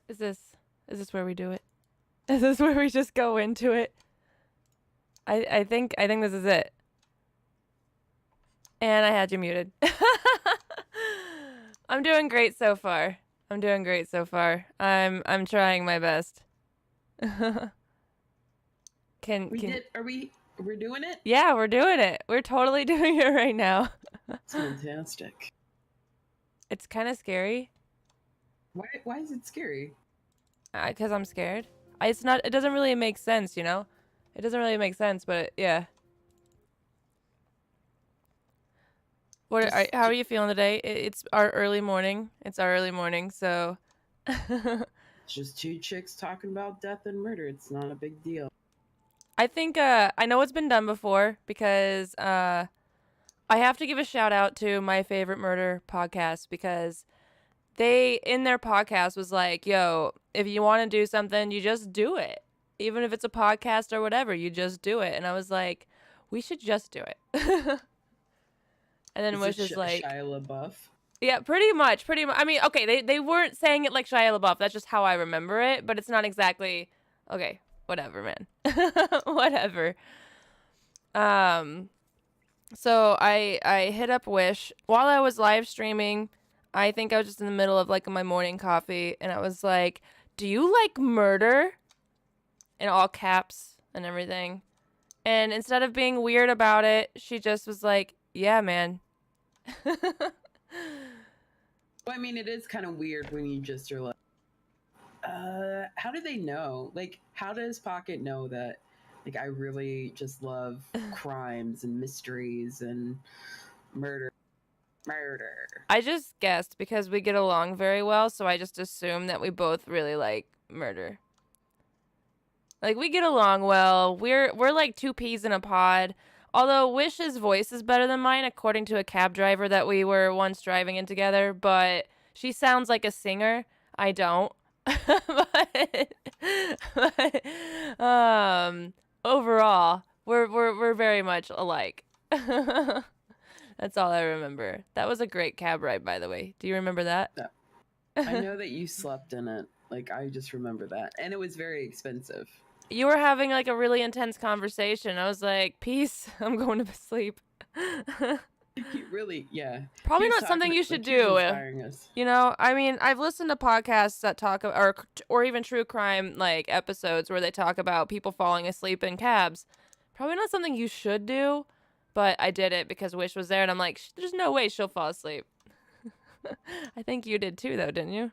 Is this where we do it? Is this where we just go into it? I think this is it. And I had you muted. I'm doing great so far. I'm trying my best. can We can did. We're doing it? Yeah, we're doing it. We're totally doing it right now. It's fantastic. It's kind of scary. Why is it scary? Cuz I'm scared. It doesn't really make sense, you know? It doesn't really make sense, but yeah. How are you feeling today? It's our early morning. So It's just two chicks talking about death and murder. It's not a big deal. I think I know it's been done before because I have to give a shout out to my favorite murder podcast because they in their podcast was like, "Yo, if you want to do something, you just do it. Even if it's a podcast or whatever, you just do it." And I was like, "We should just do it." And then Is Wish it is like, Shia LaBeouf? yeah, pretty much. I mean, okay, they weren't saying it like Shia LaBeouf. That's just how I remember it, but it's not exactly okay. Whatever, man. Whatever. Um, so I hit up Wish while I was live streaming. I think I was just in the middle of like my morning coffee, and I was like, "Do you like murder?" In all caps and everything. And instead of being weird about it, she just was like, "Yeah, man." Well, I mean, it is kind of weird when you just are like, how do they know? Like, how does Pocket know that? Like, I really just love crimes and mysteries and murder. Murder. I just guessed because we get along very well, so I just assume that we both really like murder. Like we get along well. We're like two peas in a pod. Although Wish's voice is better than mine, according to a cab driver that we were once driving in together, but she sounds like a singer. I don't. but overall, we're very much alike. That's all I remember. That was a great cab ride, by the way. Do you remember that? No. I know that you slept in it. Like, I just remember that. And it was very expensive. You were having like a really intense conversation. I was like, peace, I'm going to sleep. Really, yeah. Probably not something you should do. Inspiring us. You know, I mean, I've listened to podcasts that talk or even true crime like episodes where they talk about people falling asleep in cabs. Probably not something you should do, but I did it because Wish was there, and I'm like, there's no way she'll fall asleep. I think you did too, though, didn't you?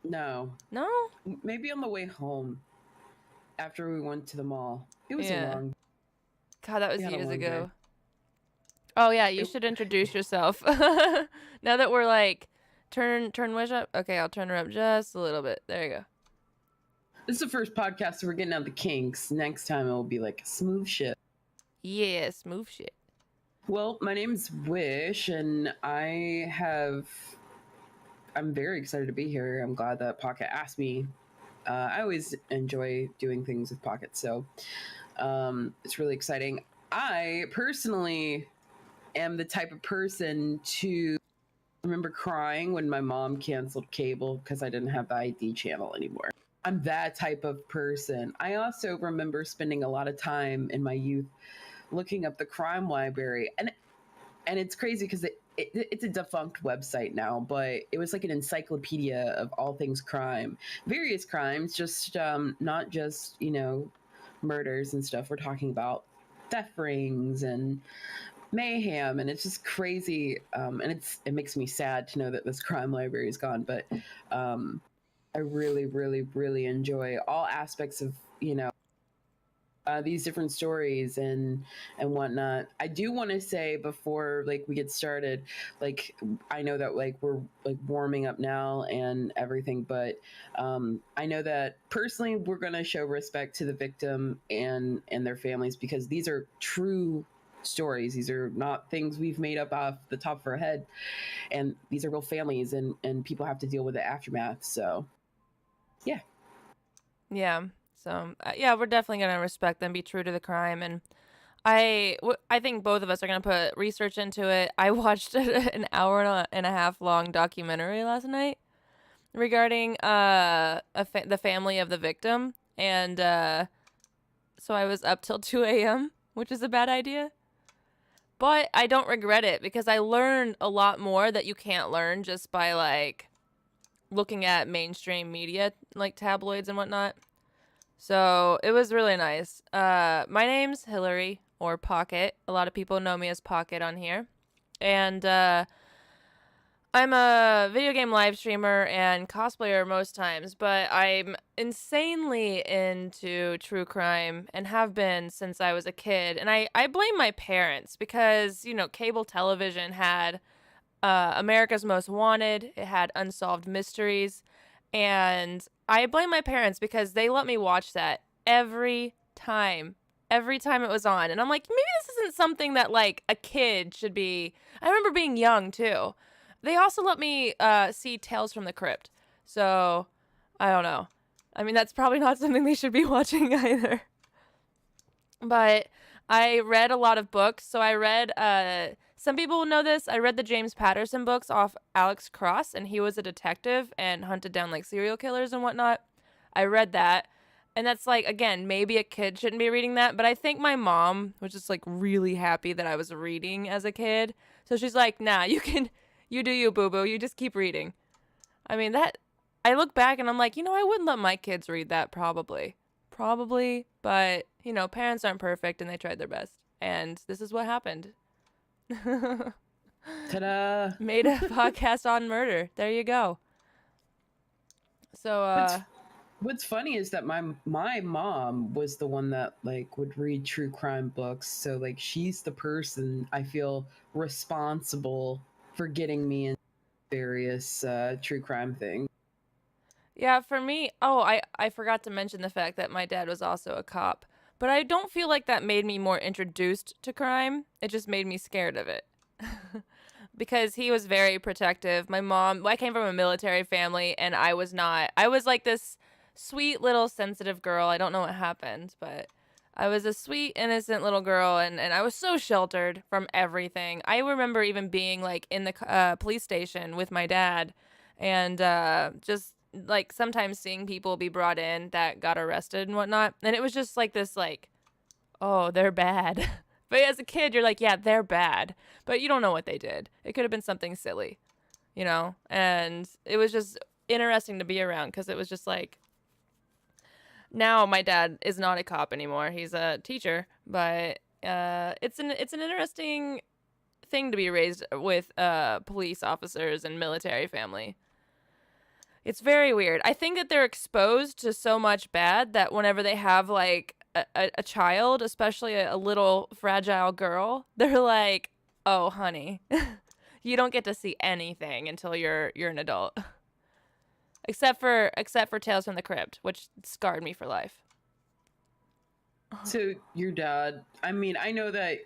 No. No? Maybe on the way home after we went to the mall. It was a long. God, that was years ago. Day. Oh yeah, you should introduce yourself. Now that we're like, turn Wish up. Okay, I'll turn her up just a little bit. There you go. This is the first podcast, so we're getting out the kinks. Next time it will be like smooth shit. Yeah, smooth shit. Well, my name's Wish, and I'm very excited to be here. I'm glad that Pocket asked me. I always enjoy doing things with Pocket, so it's really exciting. I personally am the type of person to remember crying when my mom canceled cable because I didn't have the ID channel anymore. I'm that type of person. I also remember spending a lot of time in my youth looking up the crime library, and it's crazy because it's a defunct website now, but it was like an encyclopedia of all things crime, various crimes, just not just murders and stuff. We're talking about theft rings and mayhem, and it's just crazy, and it makes me sad to know that this crime library is gone, but I really, really, really enjoy all aspects of these different stories and whatnot. I do want to say before we get started, I know that we're warming up now and everything, but I know that personally we're going to show respect to the victim and their families, because these are true stories. These are not things we've made up off the top of our head, and these are real families, and people have to deal with the aftermath. So yeah. So yeah, we're definitely gonna respect them, be true to the crime, and I think both of us are gonna put research into it. I watched an hour and a half long documentary last night, regarding the family of the victim, and so I was up till 2 a.m., which is a bad idea. But I don't regret it because I learned a lot more that you can't learn just by like looking at mainstream media, like tabloids and whatnot. So it was really nice. My name's Hillary, or Pocket. A lot of people know me as Pocket on here. And I'm a video game live streamer and cosplayer most times, but I'm insanely into true crime and have been since I was a kid. And I blame my parents because, you know, cable television had America's Most Wanted, it had Unsolved Mysteries, and I blame my parents because they let me watch that every time. Every time it was on. And I'm like, maybe this isn't something that like a kid should be. I remember being young too. They also let me see Tales from the Crypt. So, I don't know. I mean, that's probably not something they should be watching either. But I read a lot of books. So I read, some people will know this. I read the James Patterson books off Alex Cross, and he was a detective and hunted down like serial killers and whatnot. I read that. And that's like, again, maybe a kid shouldn't be reading that. But I think my mom was just like really happy that I was reading as a kid. So she's like, nah, you do you, boo boo. You just keep reading. I mean, I look back and I'm like, you know, I wouldn't let my kids read that probably. Probably. But, you know, parents aren't perfect and they tried their best. And this is what happened. Ta-da! Made a podcast on murder. There you go. So, What's funny is that my mom was the one that like would read true crime books, so like she's the person I feel responsible for getting me in various true crime things. yeah, for me, I forgot to mention the fact that my dad was also a cop. But I don't feel like that made me more introduced to crime. It just made me scared of it. Because he was very protective. My mom, I came from a military family and I was not. I was like this sweet little sensitive girl. I don't know what happened, but I was a sweet, innocent little girl and I was so sheltered from everything. I remember even being like in the police station with my dad and just like sometimes seeing people be brought in that got arrested and whatnot. And it was just like this, like, oh, they're bad. But as a kid, you're like, yeah, they're bad. But you don't know what they did. It could have been something silly, you know? And it was just interesting to be around because it was just like, now my dad is not a cop anymore. He's a teacher. But it's an interesting thing to be raised with police officers and military family. It's very weird. I think that they're exposed to so much bad that whenever they have like a child, especially a little fragile girl, they're like, "Oh, honey, you don't get to see anything until you're an adult." Except for Tales from the Crypt, which scarred me for life. So your dad, I mean, I know that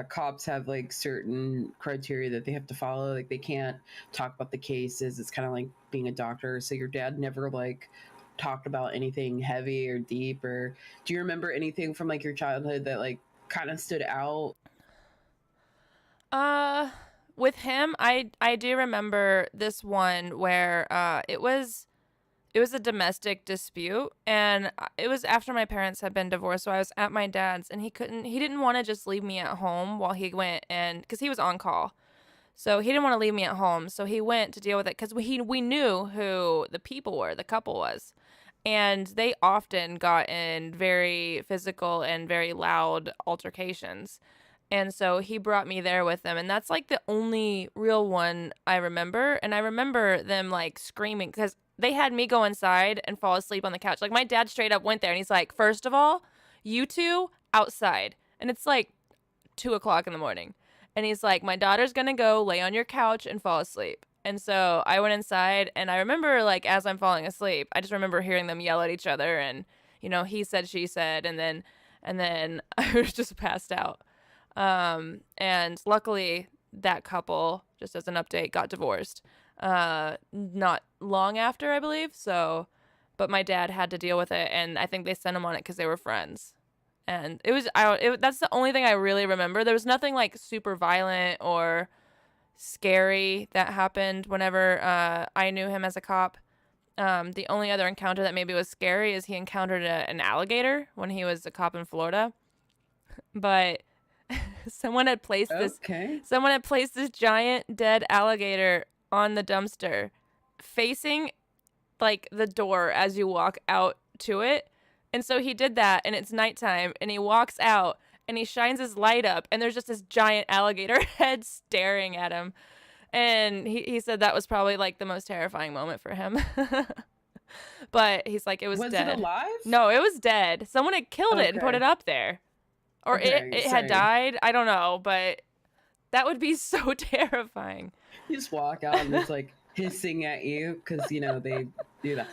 cops have like certain criteria that they have to follow. Like they can't talk about the cases. It's kind of like being a doctor. So your dad never like talked about anything heavy or deep, or do you remember anything from like your childhood that like kind of stood out? Uh, with him, I do remember this one where it was a domestic dispute and it was after my parents had been divorced, so I was at my dad's and he didn't want to just leave me at home while he went, and cuz he was on call. So he didn't want to leave me at home, so he went to deal with it cuz we knew who the people were, the couple was. And they often got in very physical and very loud altercations. And so he brought me there with them. And that's like the only real one I remember. And I remember them like screaming because they had me go inside and fall asleep on the couch. Like my dad straight up went there and he's like, first of all, you two outside. And it's like 2 o'clock in the morning. And he's like, my daughter's going to go lay on your couch and fall asleep. And so I went inside and I remember like as I'm falling asleep, I just remember hearing them yell at each other and, you know, he said, she said, and then I was just passed out. And luckily that couple, just as an update, got divorced. Not long after, I believe. So, but my dad had to deal with it, and I think they sent him on it because they were friends. And that's the only thing I really remember. There was nothing like super violent or scary that happened whenever I knew him as a cop. The only other encounter that maybe was scary is he encountered an alligator when he was a cop in Florida. But someone had placed this Okay. someone had placed this giant dead alligator on the dumpster facing like the door as you walk out to it. And so he did that, and it's nighttime, and he walks out and he shines his light up, and there's just this giant alligator head staring at him. And he said that was probably like the most terrifying moment for him. But he's like, it was Was it dead. alive? No, it was dead. Someone had killed it and put Okay. it up there. Or Okay, it had sorry. died. I don't know, but that would be so terrifying. You just walk out and it's like hissing at you because, you know, they do that.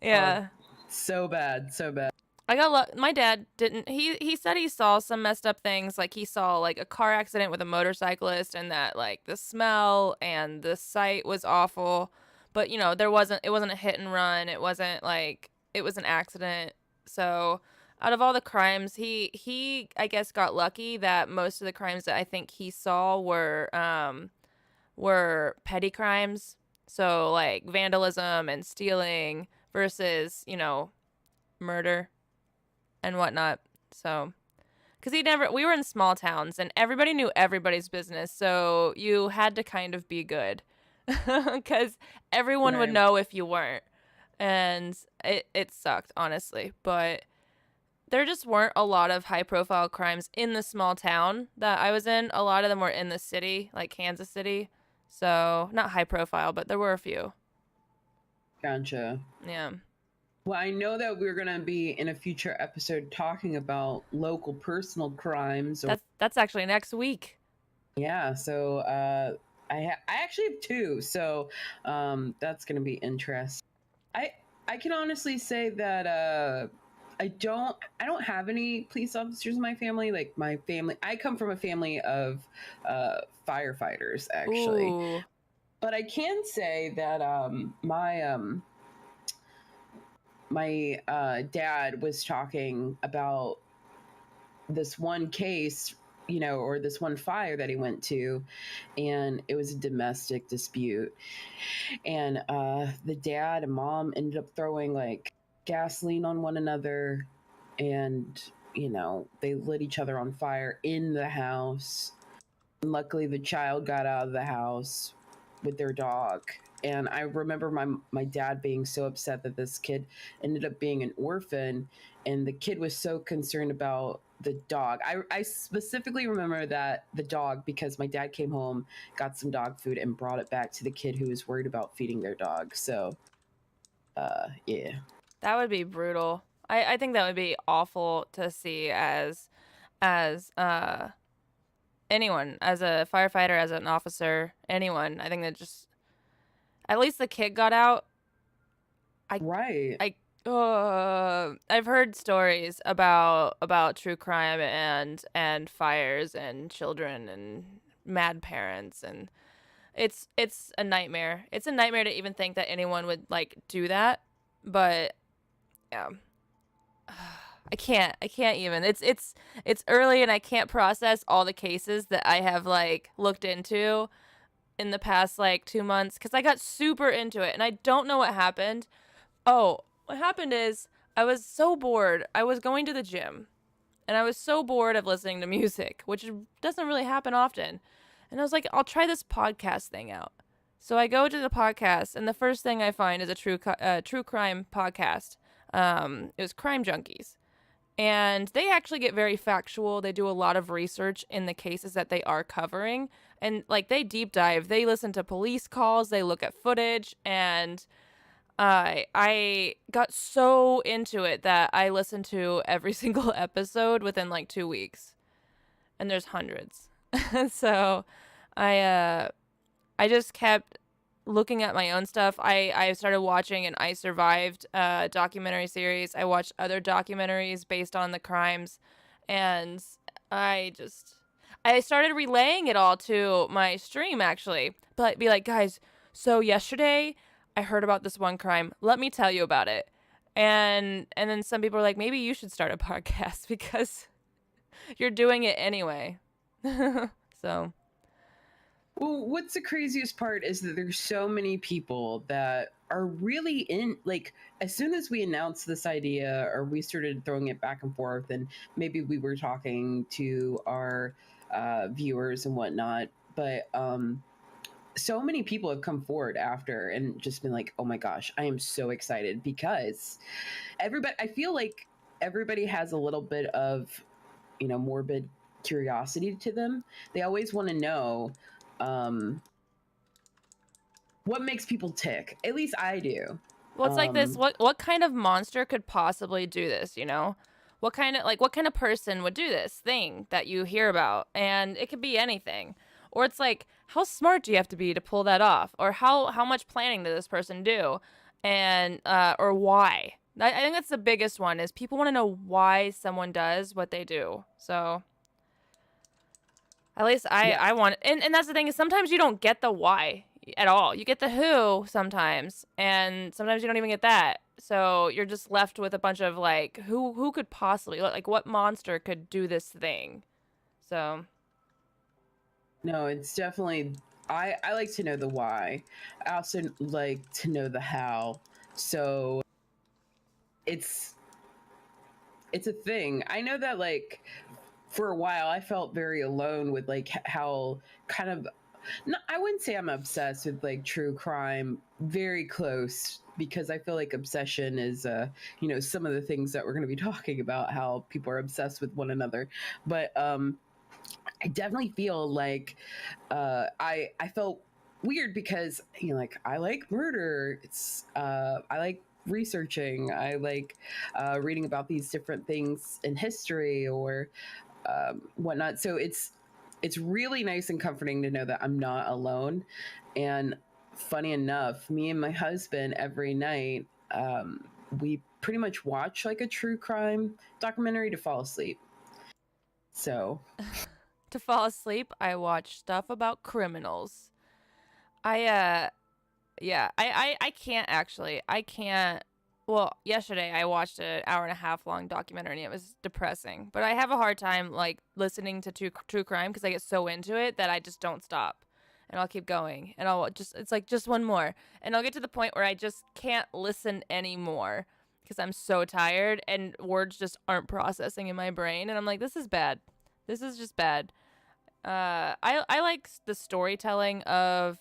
Yeah. So bad. So bad. I got my dad didn't he said he saw some messed up things, like he saw like a car accident with a motorcyclist, and that like the smell and the sight was awful, but you know it wasn't a hit and run, it wasn't like it was an accident. So out of all the crimes, he I guess got lucky that most of the crimes that I think he saw were petty crimes, so like vandalism and stealing versus, you know, murder and whatnot. So, because we were in small towns and everybody knew everybody's business. So you had to kind of be good because everyone would Right. know if you weren't. And it sucked, honestly. But there just weren't a lot of high profile crimes in the small town that I was in. A lot of them were in the city, like Kansas City. So, not high profile, but there were a few. Gotcha. Yeah. Well, I know that we're going to be in a future episode talking about local personal crimes. That's actually next week. Yeah, so I actually have two, so that's going to be interesting. I can honestly say that I don't have any police officers in my family. Like my family, I come from a family of firefighters, actually. Ooh. But I can say that my dad was talking about this one case, you know, or this one fire that he went to, and it was a domestic dispute. And the dad and mom ended up throwing like gasoline on one another, and, you know, they lit each other on fire in the house. And luckily, the child got out of the house with their dog. And I remember my dad being so upset that this kid ended up being an orphan, and the kid was so concerned about the dog. I specifically remember that the dog, because my dad came home, got some dog food, and brought it back to the kid who was worried about feeding their dog. So, yeah. That would be brutal. I think that would be awful to see as anyone, as a firefighter, as an officer, anyone. I think that just at least the kid got out. Right. I've heard stories about true crime and fires and children and mad parents, and it's a nightmare. It's a nightmare to even think that anyone would like do that. But yeah. I can't even. It's early and I can't process all the cases that I have like looked into in the past like 2 months cuz I got super into it and I don't know what happened. Oh, what happened is I was so bored. I was going to the gym and I was so bored of listening to music, which doesn't really happen often. And I was like, I'll try this podcast thing out. So I go to the podcast and the first thing I find is a true crime podcast. It was Crime Junkies. And they actually get very factual. They do a lot of research in the cases that they are covering. And like they deep dive. They listen to police calls, they look at footage, and I got so into it that I listened to every single episode within like 2 weeks. And there's hundreds. So I just kept looking at my own stuff. I started watching an I Survived documentary series. I watched other documentaries based on the crimes, and I started relaying it all to my stream, actually. But be like, guys, so yesterday I heard about this one crime. Let me tell you about it. And then some people are like, maybe you should start a podcast because you're doing it anyway. So Well, what's the craziest part is that there's so many people that are really in, like, as soon as we announced this idea or we started throwing it back and forth, and maybe we were talking to our viewers and whatnot, but so many people have come forward after and just been like, oh my gosh, I am so excited, because everybody, I feel like everybody has a little bit of, morbid curiosity to them. They always want to know um, what makes people tick. At least I do. Well, it's like this. Um, What kind of monster could possibly do this? You know, what kind of person would do this thing that you hear about? And it could be anything. Or it's like, how smart do you have to be to pull that off? Or how much planning did this person do? And or why? I think that's the biggest one, is people want to know why someone does what they do. So at least yeah, I want, and that's the thing, is sometimes you don't get the why at all. You get the who sometimes, and sometimes you don't even get that. So you're just left with a bunch of like, who could possibly, like, what monster could do this thing? So no, it's definitely. I like to know the why. I also like to know the how. So it's it's a thing. I know that, like, for a while I felt very alone with, like, how kind of, no, I wouldn't say I'm obsessed with, like, true crime, very close, because I feel like obsession is some of the things that we're going to be talking about, how people are obsessed with one another. But I definitely feel like I felt weird because, like, I like murder. I like researching. I like reading about these different things in history or whatnot. So it's really nice and comforting to know that I'm not alone. And funny enough, me and my husband every night, we pretty much watch like a true crime documentary to fall asleep. So to fall asleep, I watch stuff about criminals. I Yeah, I can't actually. I can't. Well, yesterday I watched an hour and a half long documentary and it was depressing. But I have a hard time like listening to true crime because I get so into it that I just don't stop. And I'll keep going. And I'll just, it's like just one more. And I'll get to the point where I just can't listen anymore because I'm so tired and words just aren't processing in my brain. And I'm like, this is bad. This is just bad. I like the storytelling of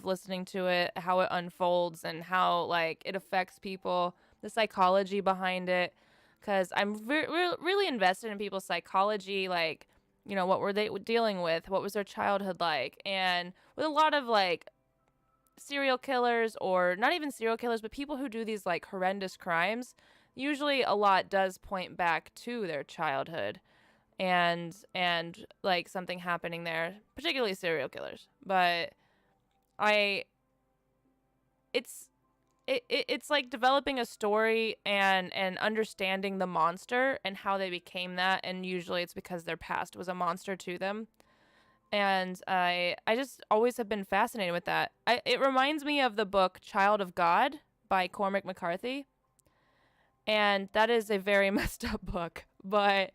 listening to it, how it unfolds, and how like it affects people, the psychology behind it. Because I'm really invested in people's psychology, like, what were they dealing with, what was their childhood like, and with a lot of like serial killers, or not even serial killers, but people who do these like horrendous crimes, usually a lot does point back to their childhood and like something happening there, particularly serial killers. But I it's it's like developing a story and understanding the monster and how they became that, and usually it's because their past was a monster to them. And I just always have been fascinated with that. It reminds me of the book Child of God by Cormac McCarthy, and that is a very messed up book, but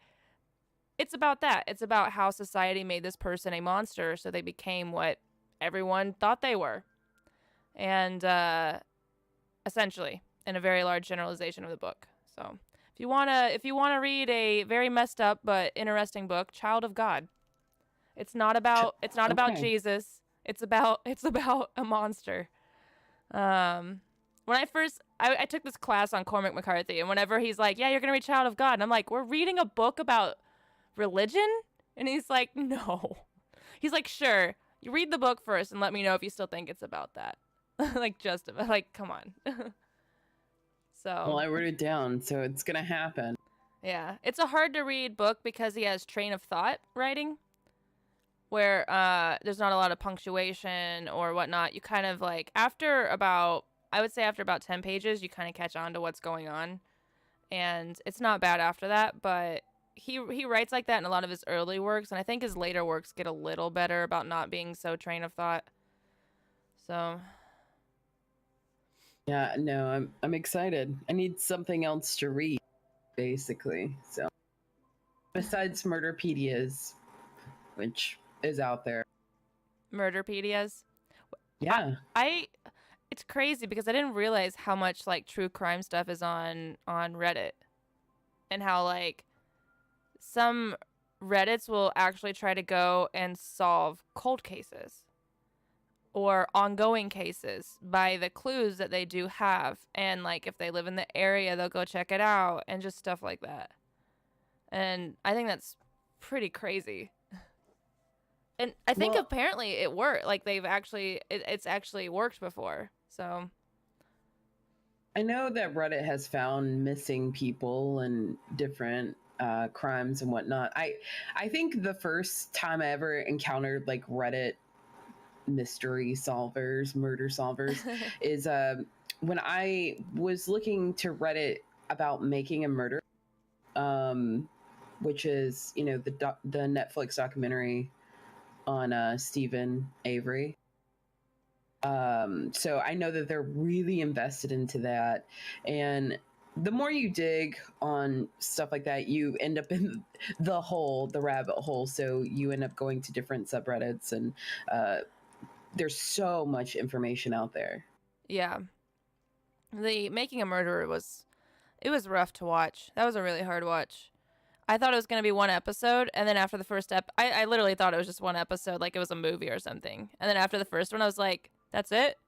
it's about that. It's about how society made this person a monster, so they became what everyone thought they were. And essentially, in a very large generalization of the book. So, if you wanna read a very messed up but interesting book, Child of God. It's not about okay. Jesus. It's about a monster. When I took this class on Cormac McCarthy, and whenever he's like, "Yeah, you're gonna read Child of God," and I'm like, "We're reading a book about religion?" And he's like, "No." He's like, "Sure, you read the book first and let me know if you still think it's about that." Like, just about, like, come on. Well, So I wrote it down, so it's gonna happen. yeah, it's a hard to read book because he has train of thought writing, where there's not a lot of punctuation or whatnot. You kind of like, after about, I would say after about 10 pages, you kind of catch on to what's going on, and it's not bad after that. But he writes like that in a lot of his early works, and I think his later works get a little better about not being so train of thought. So Yeah, no, I'm excited. I need something else to read, basically. So besides Murderpedias, which is out there. Murderpedias. I, Yeah. I it's crazy because I didn't realize how much like true crime stuff is on Reddit, and how like some Reddits will actually try to go and solve cold cases or ongoing cases by the clues that they do have, and like if they live in the area they'll go check it out and just stuff like that. And I think that's pretty crazy. And I think Well, apparently it worked. Like they've actually, it's actually worked before. So I know that Reddit has found missing people and different crimes and whatnot. I think the first time I ever encountered like Reddit mystery solvers, murder solvers, is when I was looking to Reddit about making a murder, which is the Netflix documentary on Stephen Avery. So I know that they're really invested into that, and the more you dig on stuff like that, you end up in the rabbit hole. So you end up going to different subreddits, and there's so much information out there. yeah, the Making a Murderer was, it was rough to watch. That was a really hard watch. I thought it was going to be one episode, and then after the first I literally thought it was just one episode, like it was a movie or something. And then after the first one, I was like, that's it?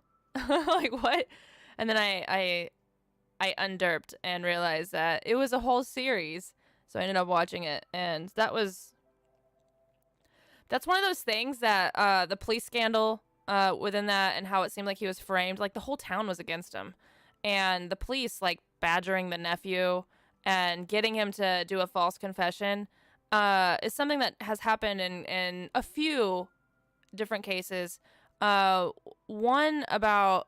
Like, what? And then I underped and realized that it was a whole series. So I ended up watching it, and that's one of those things that the police scandal within that, and how it seemed like he was framed, like the whole town was against him. And the police like badgering the nephew and getting him to do a false confession is something that has happened in a few different cases. One about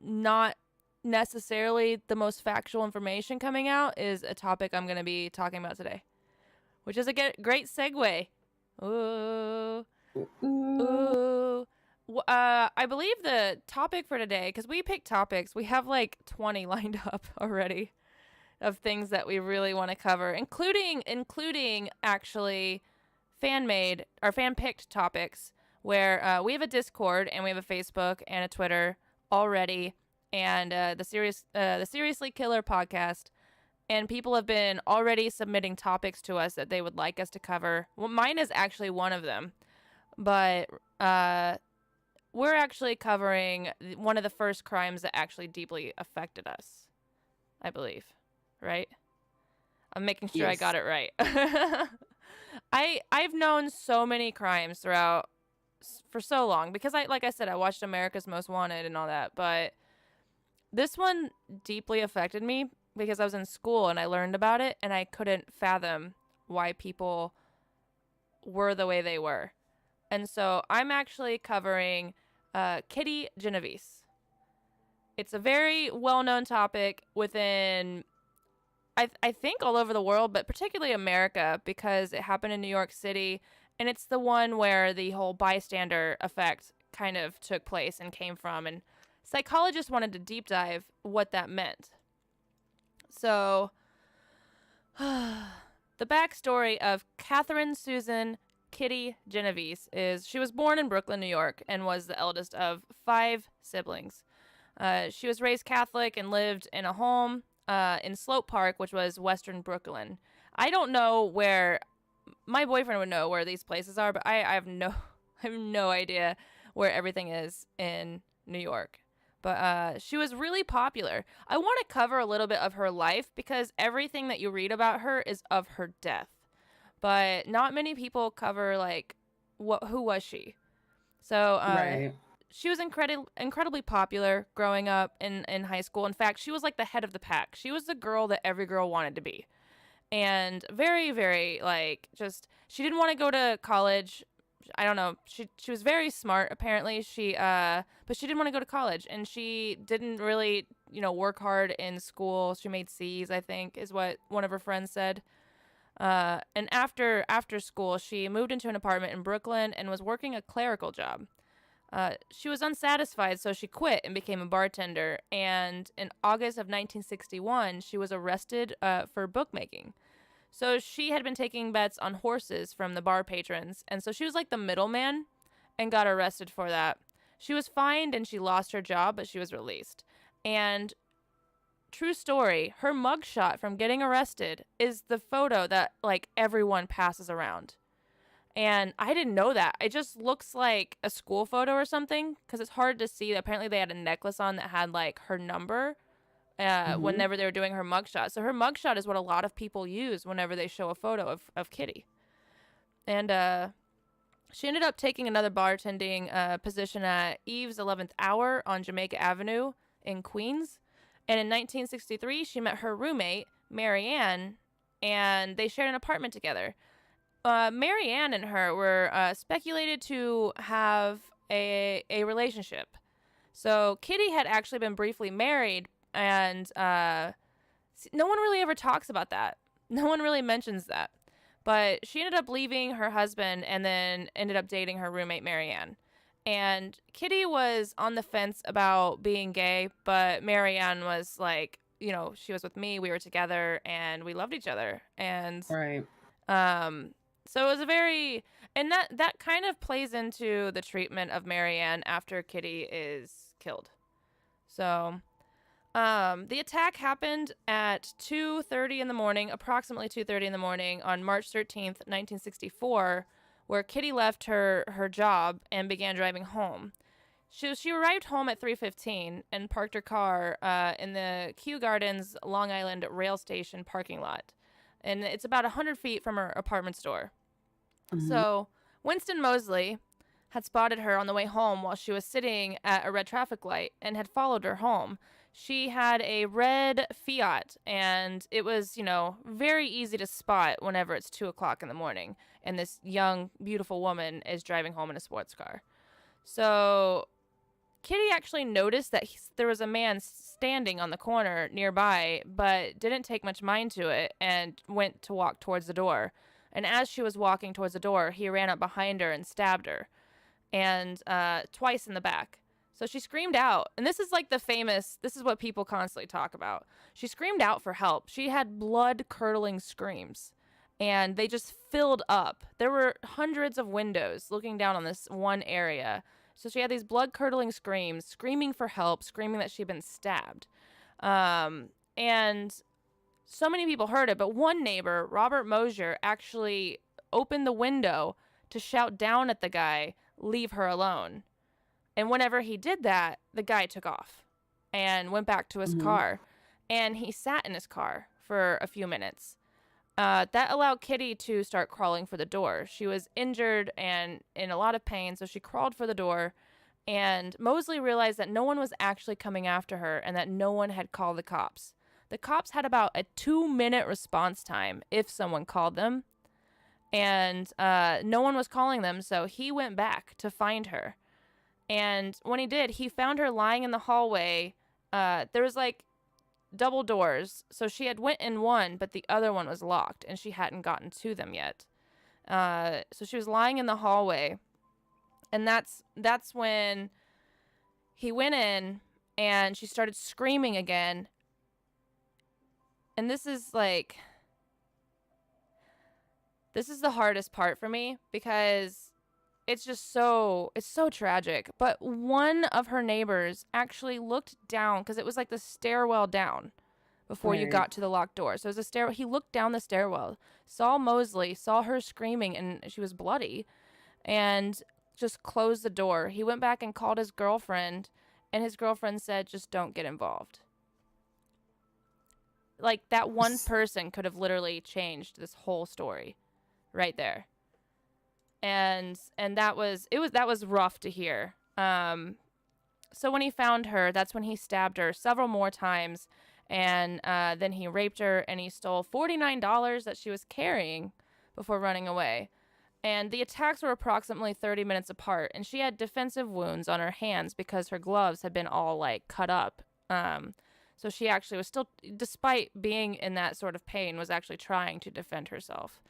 not necessarily the most factual information coming out is a topic I'm going to be talking about today, which is a great segue. Ooh. Ooh. I believe the topic for today, because we picked topics, we have like 20 lined up already of things that we really want to cover, including actually fan-made or fan-picked topics, where we have a Discord and we have a Facebook and a Twitter already, and the Seriously Killer podcast, and people have been already submitting topics to us that they would like us to cover. Well, mine is actually one of them, but we're actually covering one of the first crimes that actually deeply affected us, I believe. Right? I'm making sure I Yes. got it right. I've known so many crimes throughout for so long because like I said, I watched America's Most Wanted and all that, but this one deeply affected me because I was in school and I learned about it, and I couldn't fathom why people were the way they were. And so I'm actually covering Kitty Genovese. It's a very well-known topic within, I think, all over the world, but particularly America, because it happened in New York City, and it's the one where the whole bystander effect kind of took place and came from, and psychologists wanted to deep dive what that meant. So, the backstory of Catherine Susan Kitty Genovese is she was born in Brooklyn, New York, and was the eldest of 5 siblings. She was raised Catholic and lived in a home in Slope Park, which was Western Brooklyn. I don't know where, my boyfriend would know where these places are, but I have no I have no idea where everything is in New York. But she was really popular. I want to cover a little bit of her life because everything that you read about her is of her death. But not many people cover like who was she. So Right. she was incredibly popular growing up in high school. In fact, she was like the head of the pack. She was the girl that every girl wanted to be. And very, very, like, just, she didn't want to go to college. I don't know. She was very smart, apparently. But she didn't want to go to college. And she didn't really, work hard in school. She made C's, I think, is what one of her friends said. And after school, she moved into an apartment in Brooklyn and was working a clerical job. She was unsatisfied, so she quit and became a bartender. And in August of 1961, she was arrested for bookmaking. So she had been taking bets on horses from the bar patrons, and so she was like the middleman and got arrested for that. She was fined and she lost her job, but she was released. And true story, her mugshot from getting arrested is the photo that like everyone passes around. And I didn't know that. It just looks like a school photo or something because it's hard to see. Apparently, they had a necklace on that had like her number Mm-hmm. whenever they were doing her mugshot. So her mugshot is what a lot of people use whenever they show a photo of Kitty. And she ended up taking another bartending position at Eve's 11th Hour on Jamaica Avenue in Queens. And in 1963, she met her roommate, Marianne, and they shared an apartment together. Marianne and her were speculated to have a relationship. So Kitty had actually been briefly married, and no one really ever talks about that. No one really mentions that. But she ended up leaving her husband and then ended up dating her roommate, Marianne. And Kitty was on the fence about being gay, but Marianne was like, you know, she was with me, we were together, and we loved each other. And Right. um, so it was a very, and that kind of plays into the treatment of Marianne after Kitty is killed. So the attack happened at 2:30 in the morning, approximately 2:30 in the morning on March 13th, 1964, where Kitty left her job and began driving home. She arrived home at 3:15 and parked her car in the Kew Gardens Long Island rail station parking lot. And it's about 100 feet from her apartment store. Mm-hmm. So Winston Mosley had spotted her on the way home while she was sitting at a red traffic light and had followed her home. She had a red Fiat, and it was, you know, very easy to spot whenever it's 2 o'clock in the morning and this young, beautiful woman is driving home in a sports car. So Kitty actually noticed that there was a man standing on the corner nearby, but didn't take much mind to it and went to walk towards the door. And as she was walking towards the door, he ran up behind her and stabbed her, and twice in the back. So she screamed out, and this is like this is what people constantly talk about. She screamed out for help. She had blood-curdling screams, and they just filled up. There were hundreds of windows looking down on this one area. So she had these blood-curdling screams, screaming for help, screaming that she'd been stabbed. And so many people heard it, but one neighbor, Robert Mosier, actually opened the window to shout down at the guy, "Leave her alone." And whenever he did that, the guy took off and went back to his Mm-hmm. car. And he sat in his car for a few minutes. That allowed Kitty to start crawling for the door. She was injured and in a lot of pain, so she crawled for the door. And Mosley realized that no one was actually coming after her and that no one had called the cops. The cops had about a 2-minute response time if someone called them. And no one was calling them, so he went back to find her. And when he did, he found her lying in the hallway. There was like double doors, so she had went in one, but the other one was locked, and she hadn't gotten to them yet. So she was lying in the hallway, and that's when he went in, and she started screaming again. And this is the hardest part for me because it's so tragic. But one of her neighbors actually looked down because it was like the stairwell down before you Right. got to the locked door. So it was a stairwell. He looked down the stairwell, saw Mosley, saw her screaming, and she was bloody, and just closed the door. He went back and called his girlfriend, and his girlfriend said, "Just don't get involved." Like that one person could have literally changed this whole story right there. And that was rough to hear. So when he found her, that's when he stabbed her several more times, and then he raped her, and he stole $49 that she was carrying before running away. And the attacks were approximately 30 minutes apart, and she had defensive wounds on her hands because her gloves had been all like cut up. So she actually was still, despite being in that sort of pain, was actually trying to defend herself.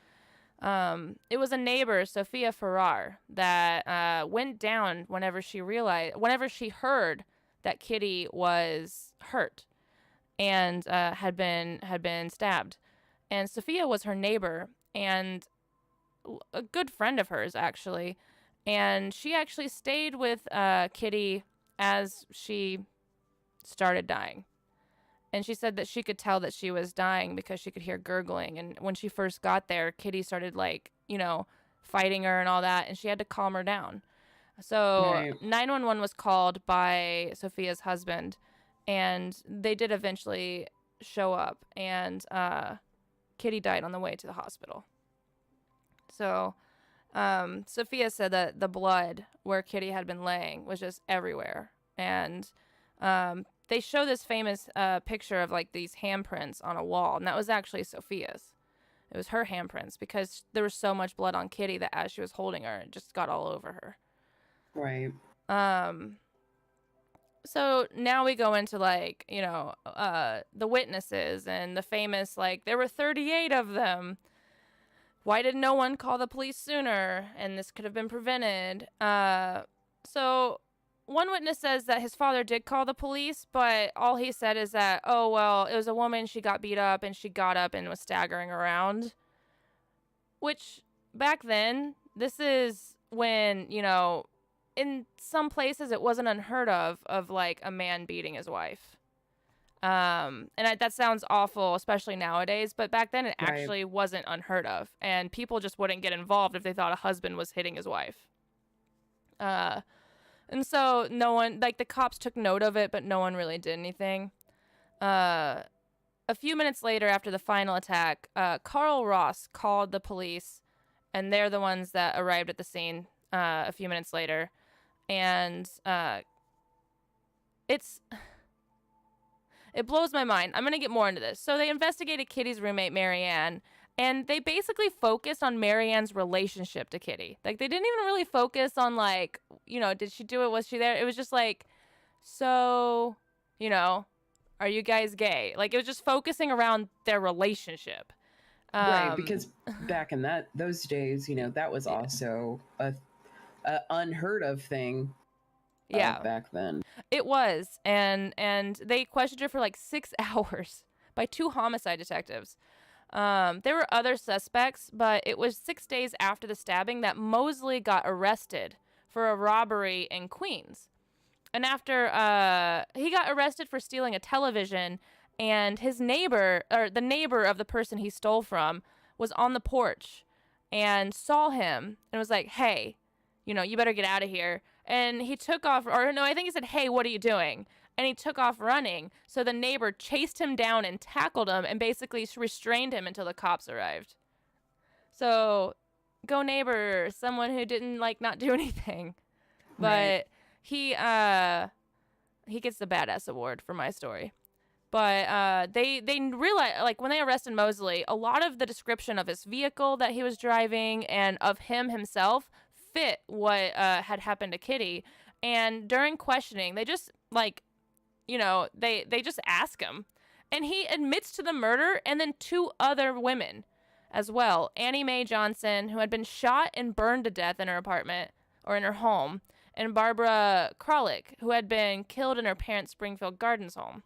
It was a neighbor, Sophia Farrar, that went down whenever she heard that Kitty was hurt and had been stabbed. And Sophia was her neighbor and a good friend of hers, actually. And she actually stayed with Kitty as she started dying. And she said that she could tell that she was dying because she could hear gurgling. And when she first got there, Kitty started, like, fighting her and all that. And she had to calm her down. So Right. 911 was called by Sophia's husband. And they did eventually show up. And Kitty died on the way to the hospital. So Sophia said that the blood where Kitty had been laying was just everywhere. And they show this famous picture of, like, these handprints on a wall, and that was actually Sophia's. It was her handprints because there was so much blood on Kitty that as she was holding her, it just got all over her. Right. So now we go into, like, the witnesses and the famous, like, there were 38 of them. Why did no one call the police sooner? And this could have been prevented. So one witness says that his father did call the police, but all he said is that, oh, well, it was a woman, she got beat up, and she got up and was staggering around. Which, back then, this is when, in some places it wasn't unheard of, like, a man beating his wife. That sounds awful, especially nowadays, but back then it actually wasn't unheard of, and people just wouldn't get involved if they thought a husband was hitting his wife. And so no one, like, the cops took note of it, but no one really did anything. A few minutes later, after the final attack, Carl Ross called the police, and they're the ones that arrived at the scene a few minutes later. And it blows my mind. I'm going to get more into this. So they investigated Kitty's roommate, Marianne, and they basically focused on Marianne's relationship to Kitty. Like, they didn't even really focus on, like, did she do it? Was she there? It was just like, so, are you guys gay? Like, it was just focusing around their relationship. Right, because back in those days, that was also a unheard of thing. Back then. It was, and they questioned her for like 6 hours by 2 homicide detectives. There were other suspects, but it was 6 days after the stabbing that Mosley got arrested for a robbery in Queens. And after he got arrested for stealing a television, and his neighbor, or the neighbor of the person he stole from, was on the porch and saw him and was like, hey, you better get out of here. And he took off, or no, I think he said, hey, what are you doing? And he took off running. So the neighbor chased him down and tackled him and basically restrained him until the cops arrived. So go neighbor, someone who didn't, like, not do anything. But he gets the badass award for my story. But they realized, like, when they arrested Mosley, a lot of the description of his vehicle that he was driving and of him himself fit what had happened to Kitty. And during questioning, they just, like, they just ask him. And he admits to the murder, and then 2 other women as well. Annie Mae Johnson, who had been shot and burned to death in her apartment, or in her home, and Barbara Kralik, who had been killed in her parents' Springfield Gardens home.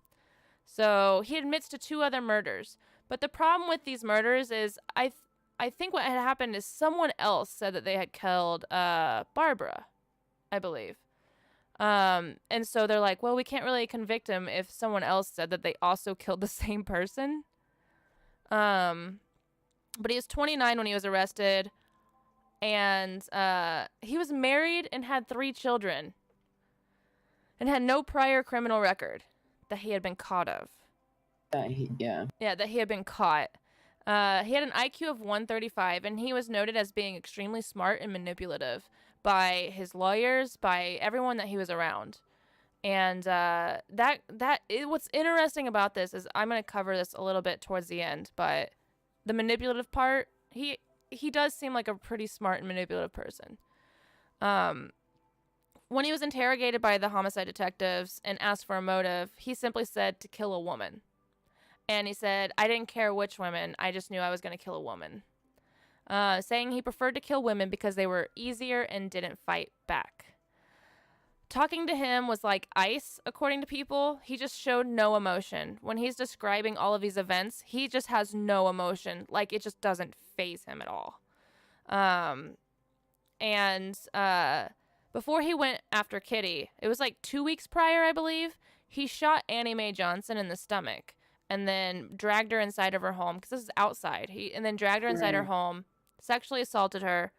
So he admits to 2 other murders. But the problem with these murders is I think what had happened is someone else said that they had killed Barbara, I believe. And so they're like, well, we can't really convict him if someone else said that they also killed the same person. But he was 29 when he was arrested. And he was married and had 3 children. And had no prior criminal record that he had been caught of. That he had been caught. He had an IQ of 135, and he was noted as being extremely smart and manipulative by his lawyers, by everyone that he was around. And what's interesting about this is, I'm going to cover this a little bit towards the end, but the manipulative part, he does seem like a pretty smart and manipulative person. When he was interrogated by the homicide detectives and asked for a motive, he simply said to kill a woman. And he said, I didn't care which women, I just knew I was going to kill a woman. Saying he preferred to kill women because they were easier and didn't fight back. Talking to him was like ice, according to people. He just showed no emotion. When he's describing all of these events, he just has no emotion. Like, it just doesn't faze him at all. and before he went after Kitty, it was like 2 weeks prior, I believe, he shot Annie Mae Johnson in the stomach and then dragged her inside of her home because this is outside. And then dragged her inside her Right. home, sexually assaulted her.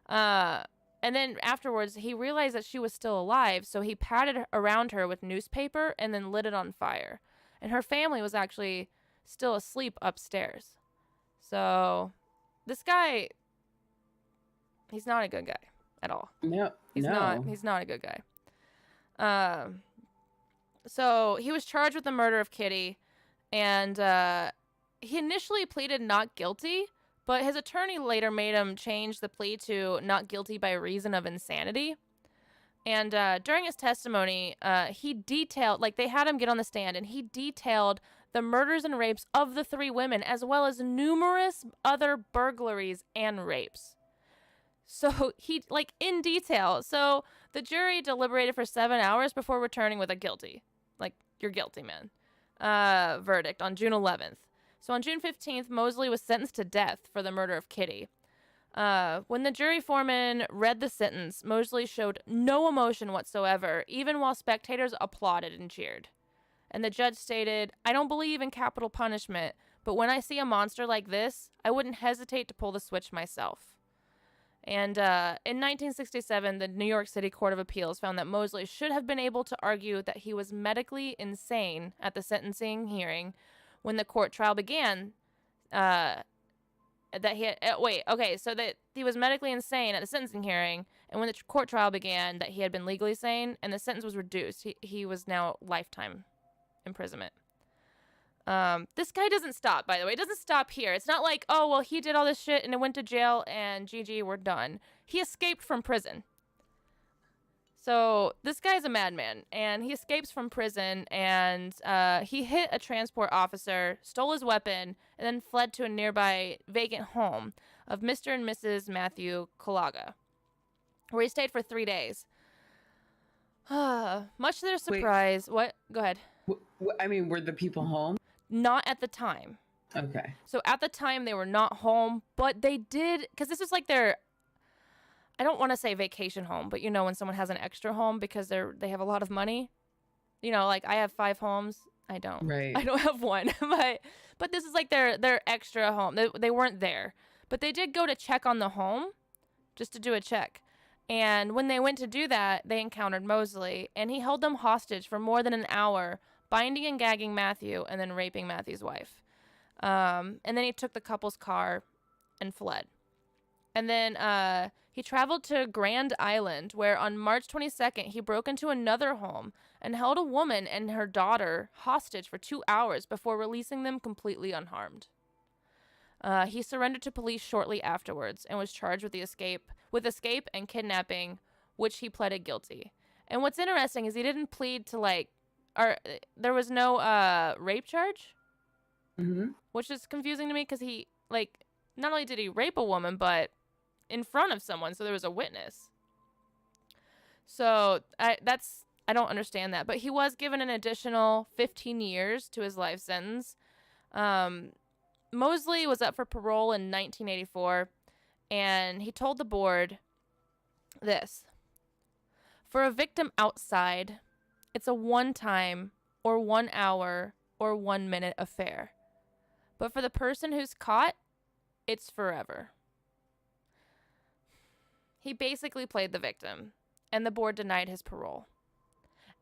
And then afterwards, he realized that she was still alive, so he patted around her with newspaper and then lit it on fire. And her family was actually still asleep upstairs. So this guy, he's not a good guy at all. No. He's not a good guy. So he was charged with the murder of Kitty, and he initially pleaded not guilty, but his attorney later made him change the plea to not guilty by reason of insanity. And during his testimony, he detailed, like they had him get on the stand, and he detailed the murders and rapes of the 3 women, as well as numerous other burglaries and rapes. So he, like, in detail. So the jury deliberated for 7 hours before returning with a guilty. Like, you're guilty, man. Verdict on June 11th. So on June 15th, Mosley was sentenced to death for the murder of Kitty. When the jury foreman read the sentence, Mosley showed no emotion whatsoever, even while spectators applauded and cheered. And the judge stated, "I don't believe in capital punishment, but when I see a monster like this, I wouldn't hesitate to pull the switch myself." And in 1967, the New York City Court of Appeals found that Mosley should have been able to argue that he was medically insane at the sentencing hearing when the court trial began. That he had, so that he was medically insane at the sentencing hearing, and when the court trial began, that he had been legally sane, and the sentence was reduced. He was now lifetime imprisonment. This guy doesn't stop, by the way. It doesn't stop here. It's not like, oh, well, he did all this shit and it went to jail and GG, we're done. He escaped from prison. So this guy's a madman, and he escapes from prison, and he hit a transport officer, stole his weapon, and then fled to a nearby vacant home of Mr. and Mrs. Matthew Kalaga, where he stayed for 3 days. Much to their surprise, what? Go ahead. I mean, were the people home? Not at the time. Okay. So at the time, they were not home, but they did, because this is like their, I don't want to say vacation home, but you know when someone has an extra home because they have a lot of money. You know, like I have 5 homes. I don't. Right. I don't have one, but this is like their extra home. They weren't there, but they did go to check on the home, just to do a check. And when they went to do that, they encountered Mosley, and he held them hostage for more than an hour, binding and gagging Matthew and then raping Matthew's wife. And then he took the couple's car and fled. And then he traveled to Grand Island, where on March 22nd, he broke into another home and held a woman and her daughter hostage for 2 hours before releasing them completely unharmed. He surrendered to police shortly afterwards and was charged with escape and kidnapping, which he pleaded guilty. And what's interesting is he didn't plead to there was no rape charge, which is confusing to me because he not only did he rape a woman, but in front of someone, so there was a witness. So I don't understand that, but he was given an additional 15 years to his life sentence. Mosley was up for parole in 1984, and he told the board this: "For a victim outside, it's a one-time or 1 hour or 1 minute affair. But for the person who's caught, it's forever." He basically played the victim, and the board denied his parole.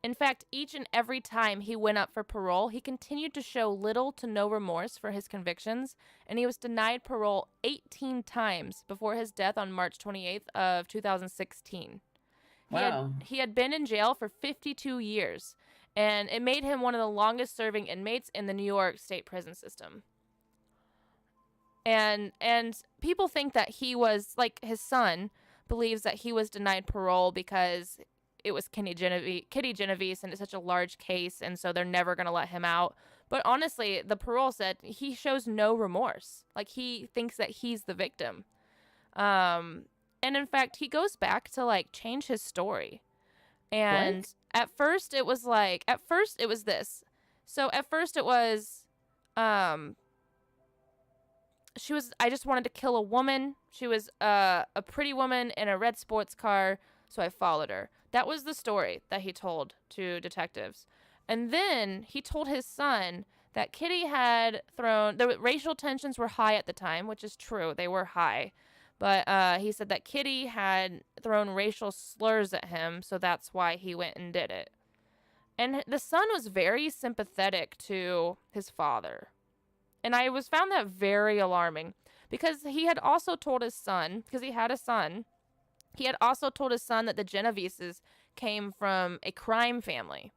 In fact, each and every time he went up for parole, he continued to show little to no remorse for his convictions, and he was denied parole 18 times before his death on March 28th of 2016. Wow. He had been in jail for 52 years, and it made him one of the longest serving inmates in the New York State prison system. And people think that he was, like, his son believes that he was denied parole because it was Kitty Genovese, and it's such a large case, and so they're never going to let him out. But honestly, the parole said he shows no remorse. Like, he thinks that he's the victim. And in fact, he goes back to, change his story. And What? at first it was this. So at first it was, I just wanted to kill a woman. She was a pretty woman in a red sports car, so I followed her. That was the story that he told to detectives. And then he told his son that Kitty had thrown, the racial tensions were high at the time, which is true. They were high. But he said that Kitty had thrown racial slurs at him, so that's why he went and did it. And the son was very sympathetic to his father. And I found that very alarming because he had also told his son, because he had a son, he had also told his son that the Genoveses came from a crime family.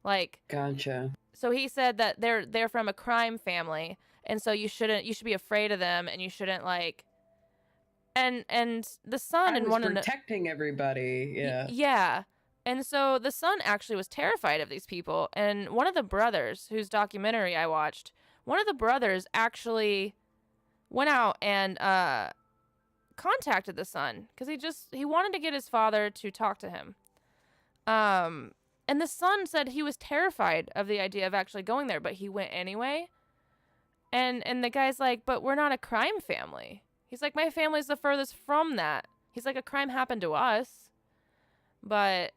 Like, Gotcha. so he said that they're from a crime family, and so you should be afraid of them, and you shouldn't like. And the son I and was one of the protecting everybody. Yeah. yeah. And so the son actually was terrified of these people. And one of the brothers, whose documentary I watched, one of the brothers actually went out and contacted the son because he wanted to get his father to talk to him. And the son said he was terrified of the idea of actually going there, but he went anyway. And the guy's like, but we're not a crime family. He's like, my family's the furthest from that. He's like, a crime happened to us. But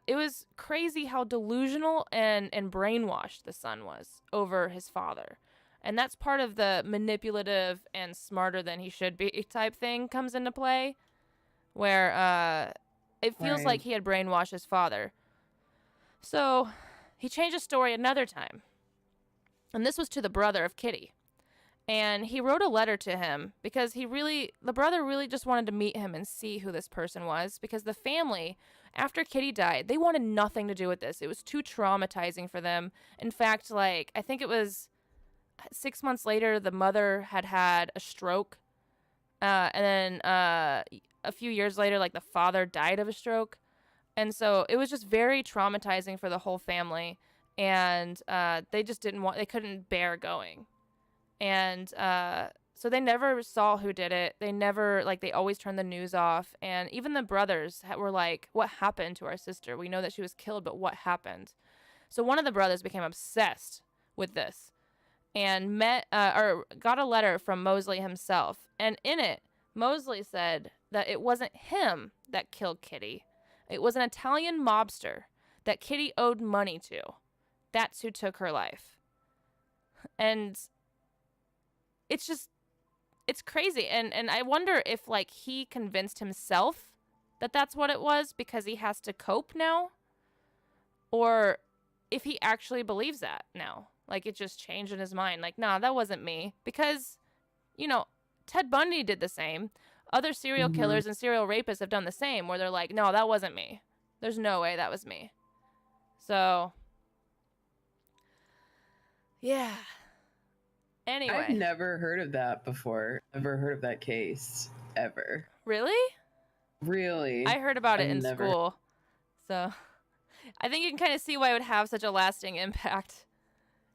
it was crazy how delusional and brainwashed the son was over his father. And that's part of the manipulative and smarter than he should be type thing comes into play, where it feels Right. like he had brainwashed his father. So he changed his story another time. And this was to the brother of Kitty. And he wrote a letter to him because the brother really just wanted to meet him and see who this person was, because the family, after Kitty died, they wanted nothing to do with this. It was too traumatizing for them. In fact, like, I think it was 6 months later, the mother had a stroke. And then a few years later, like, the father died of a stroke. And so it was just very traumatizing for the whole family. And they just they couldn't bear going. And so they never saw who did it. They never, like, they always turned the news off. And even the brothers were like, what happened to our sister? We know that she was killed, but what happened? So one of the brothers became obsessed with this and got a letter from Mosley himself. And in it, Mosley said that it wasn't him that killed Kitty. It was an Italian mobster that Kitty owed money to. That's who took her life. And it's crazy. And I wonder if, like, he convinced himself that that's what it was because he has to cope now, or if he actually believes that now. Like, it just changed in his mind. Like, nah, that wasn't me. Because, Ted Bundy did the same. Other serial killers and serial rapists have done the same, where they're like, no, that wasn't me. There's no way that was me. So, yeah. Anyway. I've never heard of that before. Never heard of that case ever. Really? Really? I heard about it in school. So I think you can kind of see why it would have such a lasting impact,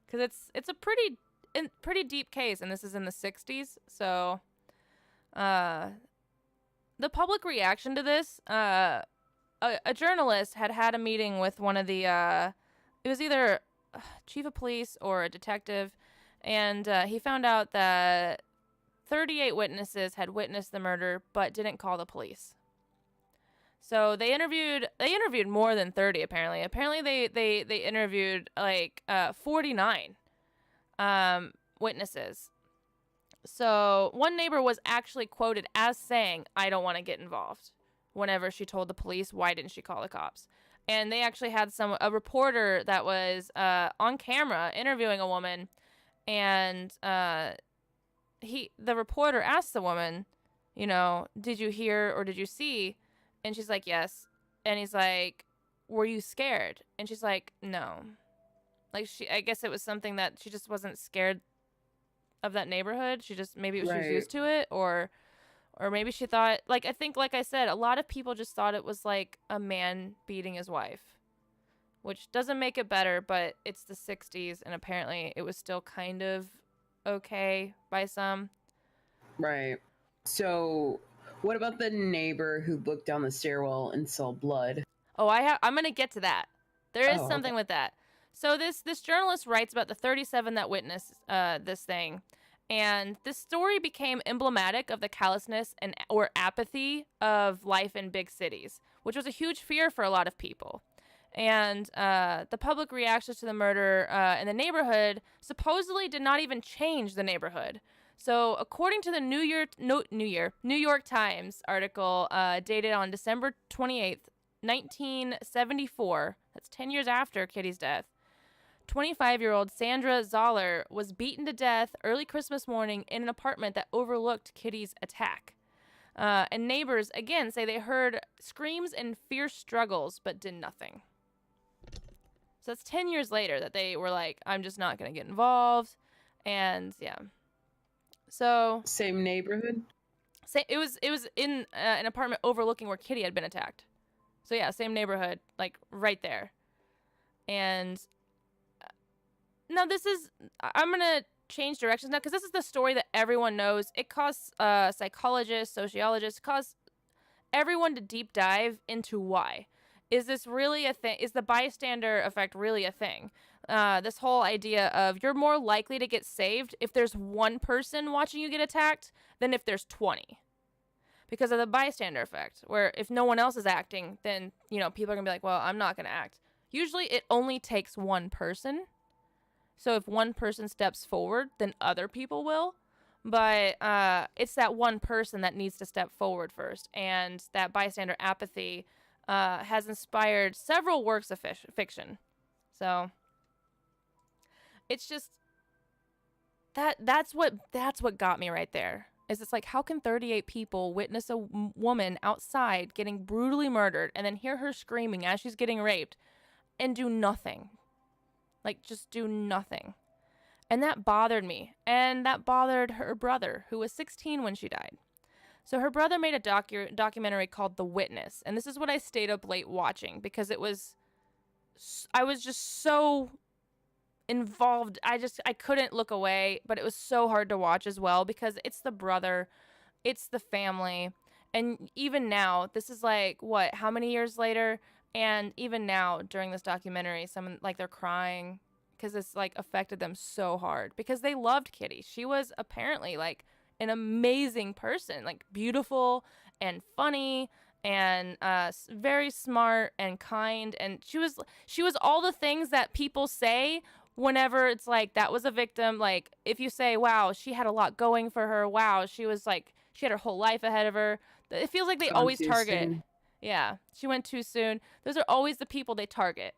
because it's a pretty deep case, and this is in the 60s. So the public reaction to this, a journalist had a meeting with one of the it was either chief of police or a detective. And he found out that 38 witnesses had witnessed the murder but didn't call the police. So they interviewed more than 30 apparently. Apparently they interviewed like 49 witnesses. So one neighbor was actually quoted as saying, "I don't want to get involved," whenever she told the police why didn't she call the cops. And they actually had a reporter that was on camera interviewing a woman. And the reporter asked the woman, did you hear or did you see? And she's like, yes. And he's like, were you scared? And she's like, no. Like, I guess it was something that she just wasn't scared of that neighborhood. She just, maybe she was used to it, or maybe she thought, like, I think, like I said, a lot of people just thought it was like a man beating his wife. Which doesn't make it better, but it's the 60s, and apparently it was still kind of okay by some. Right. So, what about the neighbor who looked down the stairwell and saw blood? Oh, I'm going to get to that. There is something with that. So this journalist writes about the 37 that witnessed this thing, And this story became emblematic of the callousness and or apathy of life in big cities, which was a huge fear for a lot of people. And the public reactions to the murder in the neighborhood supposedly did not even change the neighborhood. So, according to the New York Times article dated on December 28th, 1974, that's 10 years after Kitty's death, 25-year-old Sandra Zoller was beaten to death early Christmas morning in an apartment that overlooked Kitty's attack. And neighbors, again, say they heard screams and fierce struggles, but did nothing. So it's 10 years later that they were like, I'm just not going to get involved. And yeah. So Same neighborhood? it was in an apartment overlooking where Kitty had been attacked. So yeah, same neighborhood, like right there. And now I'm going to change directions now because this is the story that everyone knows. It caused psychologists, sociologists, caused everyone to deep dive into why. Is this really a thing? Is the bystander effect really a thing? This whole idea of you're more likely to get saved if there's one person watching you get attacked than if there's 20. Because of the bystander effect, where if no one else is acting, then, people are going to be like, well, I'm not going to act. Usually it only takes one person. So if one person steps forward, then other people will. But it's that one person that needs to step forward first. And that bystander apathy has inspired several works of fiction. So it's just that's what got me right there. Is it's like, how can 38 people witness a woman outside getting brutally murdered and then hear her screaming as she's getting raped and do nothing? Like, just do nothing. And that bothered me. And that bothered her brother, who was 16 when she died. So her brother made a documentary called The Witness. And this is what I stayed up late watching because I was just so involved. I couldn't look away, but it was so hard to watch as well because it's the brother, it's the family. And even now, this is like, how many years later? And even now, during this documentary, someone, like, they're crying because it's, like, affected them so hard because they loved Kitty. She was apparently, like, an amazing person, like, beautiful and funny and very smart and kind. And she was all the things that people say whenever it's like, that was a victim. Like, if you say, wow, she had a lot going for her. Wow, she was, like, she had her whole life ahead of her. It feels like they always target. Soon. Yeah, she went too soon. Those are always the people they target.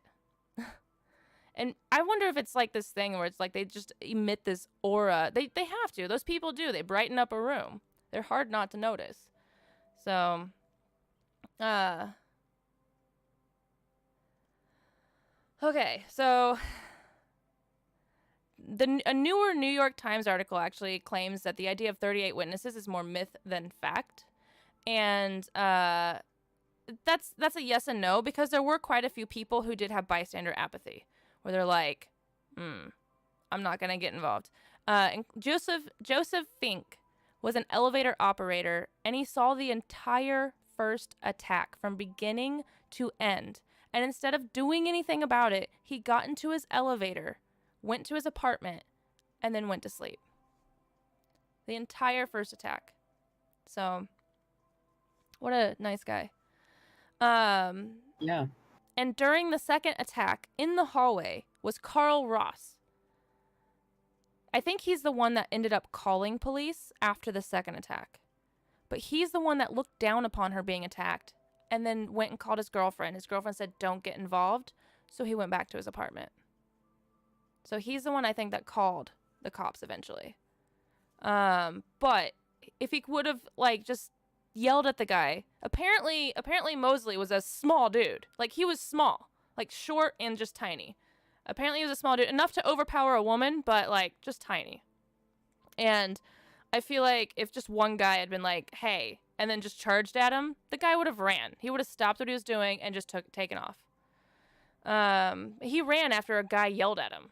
And I wonder if it's like this thing where it's like they just emit this aura. They have to. Those people do. They brighten up a room. They're hard not to notice. So, okay, so a newer New York Times article actually claims that the idea of 38 witnesses is more myth than fact. And that's a yes and no because there were quite a few people who did have bystander apathy where they're like, I'm not going to get involved. And Joseph Fink was an elevator operator and he saw the entire first attack from beginning to end. And instead of doing anything about it, he got into his elevator, went to his apartment, and then went to sleep. The entire first attack. So, what a nice guy. Yeah. And during the second attack, in the hallway, was Carl Ross. I think he's the one that ended up calling police after the second attack. But he's the one that looked down upon her being attacked and then went and called his girlfriend. His girlfriend said, don't get involved. So he went back to his apartment. So he's the one I think that called the cops eventually. But if he would have, like, just yelled at the guy, apparently Mosley was a small dude. Like, he was small, like short and just tiny. Apparently he was a small dude, enough to overpower a woman, but like just tiny. And I feel like if just one guy had been like, hey, and then just charged at him, the guy would have ran. He would have stopped what he was doing and just taken off. He ran after a guy yelled at him.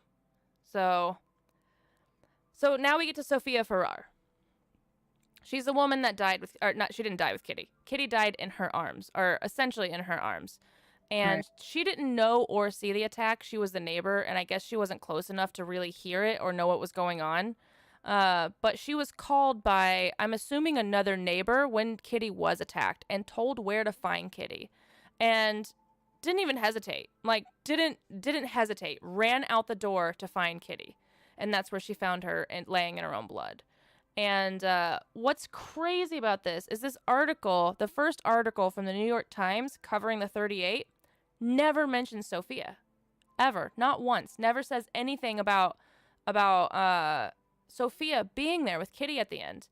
So now we get to Sophia Farrar. She's the woman that died with, or not, she didn't die with Kitty. Kitty died in her arms, or essentially in her arms. And right. She didn't know or see the attack. She was the neighbor, and I guess she wasn't close enough to really hear it or know what was going on. But she was called by, I'm assuming, another neighbor when Kitty was attacked and told where to find Kitty. And didn't even hesitate. Like, didn't hesitate. Ran out the door to find Kitty. And that's where she found her and laying in her own blood. And what's crazy about this article, the first article from the New York Times covering the 38, never mentions Sophia. Ever. Not once. Never says anything about Sophia being there with Kitty at the end.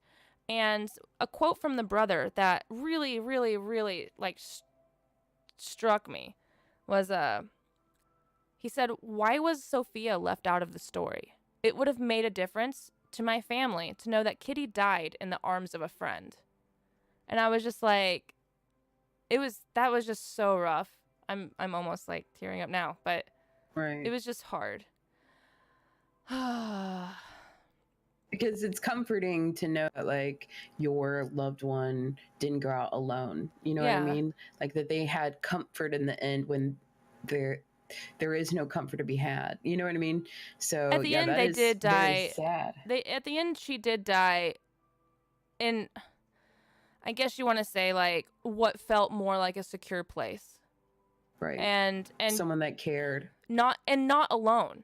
And a quote from the brother that really, really, really, like, struck me was, he said, "Why was Sophia left out of the story? It would have made a difference to my family to know that Kitty died in the arms of a friend." And I was just like, that was just so rough. I'm almost like tearing up now, but Right. it was just hard. Because it's comforting to know that, like, your loved one didn't go out alone. You know what I mean? Like, that they had comfort in the end when there is no comfort to be had. You know what I mean? So at the end, they did die. Sad. At the end, she did die in, I guess you want to say, like, what felt more like a secure place. Right. And someone that cared. Not alone.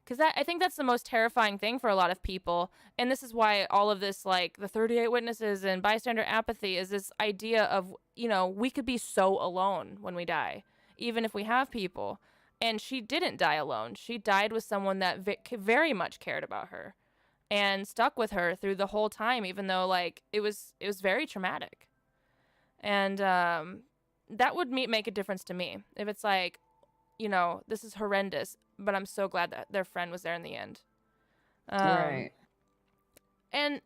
Because I think that's the most terrifying thing for a lot of people. And this is why all of this, like, the 38 witnesses and bystander apathy is this idea of, you know, we could be so alone when we die, even if we have people. And she didn't die alone. She died with someone that very much cared about her and stuck with her through the whole time, even though, like, it was very traumatic. And that would make a difference to me. If it's like, you know, this is horrendous, but I'm so glad that their friend was there in the end. Right. And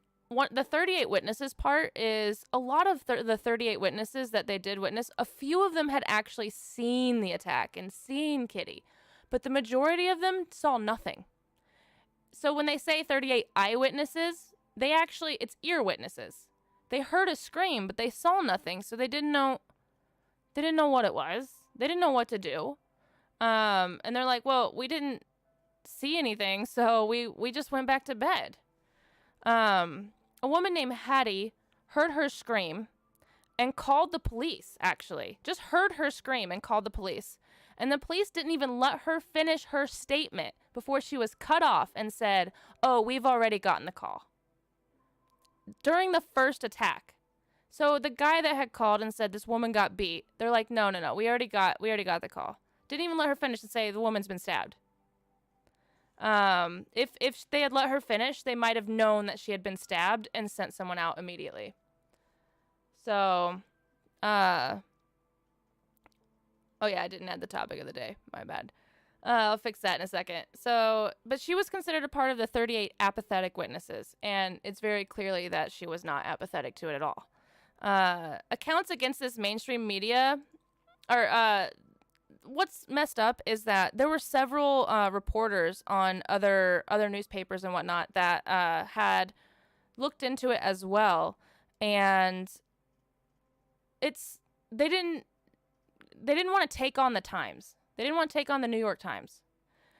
the 38 witnesses part is a lot of the 38 witnesses that they did witness, a few of them had actually seen the attack and seen Kitty, but the majority of them saw nothing. So when they say 38 eyewitnesses, it's ear witnesses. They heard a scream, but they saw nothing, so they didn't know what it was. They didn't know what to do. And they're like, well, we didn't see anything, so we just went back to bed. A woman named Hattie heard her scream and called the police, actually. Just heard her scream and called the police. And the police didn't even let her finish her statement before she was cut off and said, "Oh, we've already gotten the call." During the first attack. So the guy that had called and said this woman got beat, they're like, no, we already got the call. Didn't even let her finish and say the woman's been stabbed. If they had let her finish, they might have known that she had been stabbed and sent someone out immediately. So, oh yeah, I didn't add the topic of the day. My bad. I'll fix that in a second. So, but she was considered a part of the 38 apathetic witnesses, and it's very clearly that she was not apathetic to it at all. Accounts against this mainstream media are, what's messed up is that there were several reporters on other newspapers and whatnot that had looked into it as well, and they didn't want to take on the Times. They didn't want to take on the New York Times.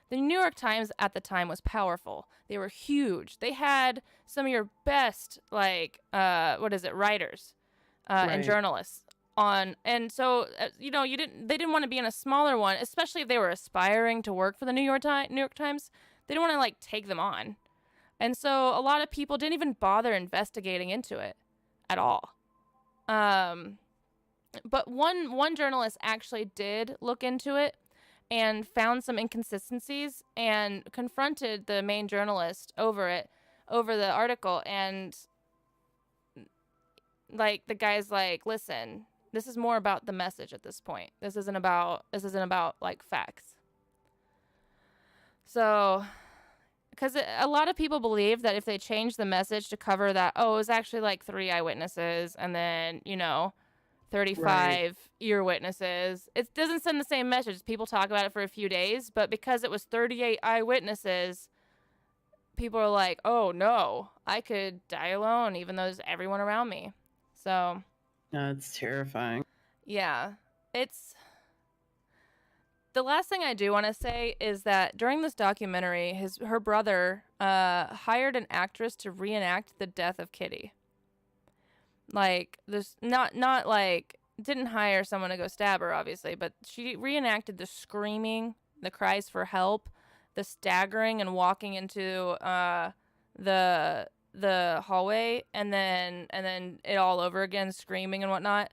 The New York Times at the time was powerful. They were huge. They had some of your best, like, writers and journalists on. And so, you know, they didn't want to be in a smaller one, especially if they were aspiring to work for the New York Times. They didn't want to, like, take them on. And so a lot of people didn't even bother investigating into it at all. But one journalist actually did look into it and found some inconsistencies and confronted the main journalist over the article. And, like, the guy's like, listen, this is more about the message at this point. This isn't about like, facts. So, because a lot of people believe that if they change the message to cover that, oh, it was actually like 3 eyewitnesses and then, you know, 35 ear witnesses. It doesn't send the same message. People talk about it for a few days, but because it was 38 eyewitnesses, people are like, oh no, I could die alone even though there's everyone around me. So that's terrifying. yeah, the last thing I do want to say is that during this documentary, her brother hired an actress to reenact the death of Kitty. Like, there's not like, didn't hire someone to go stab her, obviously, but she reenacted the screaming, the cries for help, the staggering and walking into the hallway, and then it all over again, screaming and whatnot.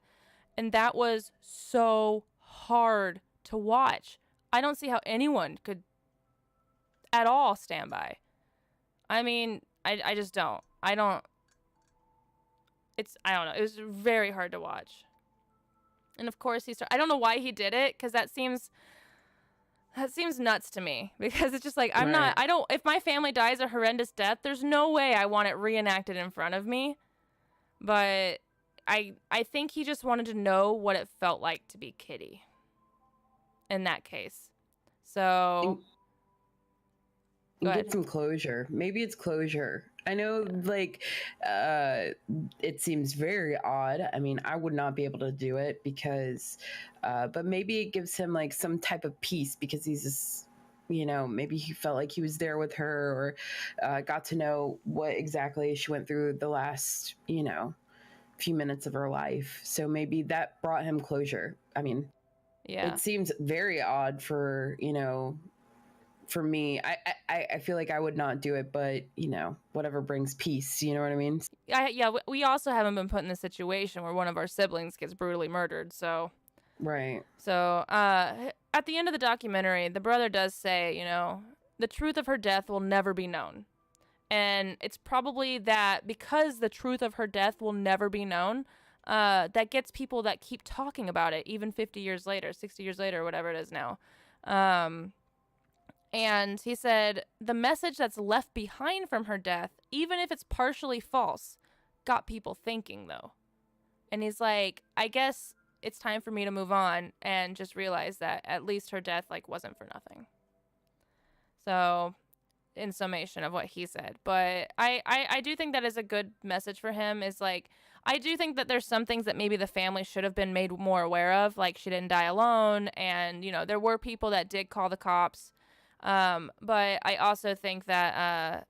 And that was so hard to watch. I don't see how anyone could at all stand by. I mean, I just don't. I don't know. It was very hard to watch. And of course I don't know why he did it, because that seems nuts to me, because it's just like, Right. if my family dies a horrendous death, there's no way I want it reenacted in front of me. But I think he just wanted to know what it felt like to be Kitty in that case. So And get some closure. Maybe it's closure. I know, like, it seems very odd. I mean, I would not be able to do it because, but maybe it gives him like some type of peace, because he's just, maybe he felt like he was there with her, or got to know what exactly she went through the last, few minutes of her life. So maybe that brought him closure. I mean, yeah, it seems very odd for, for me. I feel like I would not do it, but whatever brings peace, you know what I mean? we also haven't been put in this situation where one of our siblings gets brutally murdered. So Right. So at the end of the documentary, the brother does say, the truth of her death will never be known. And it's probably that because the truth of her death will never be known, that gets people that keep talking about it, even 50 years later, 60 years later, whatever it is now. And he said, the message that's left behind from her death, even if it's partially false, got people thinking, though. And he's like, I guess it's time for me to move on and just realize that at least her death, like, wasn't for nothing. So, in summation of what he said. But I do think that is a good message for him, is like, I do think that there's some things that maybe the family should have been made more aware of, like she didn't die alone, and, there were people that did call the cops. But I also think that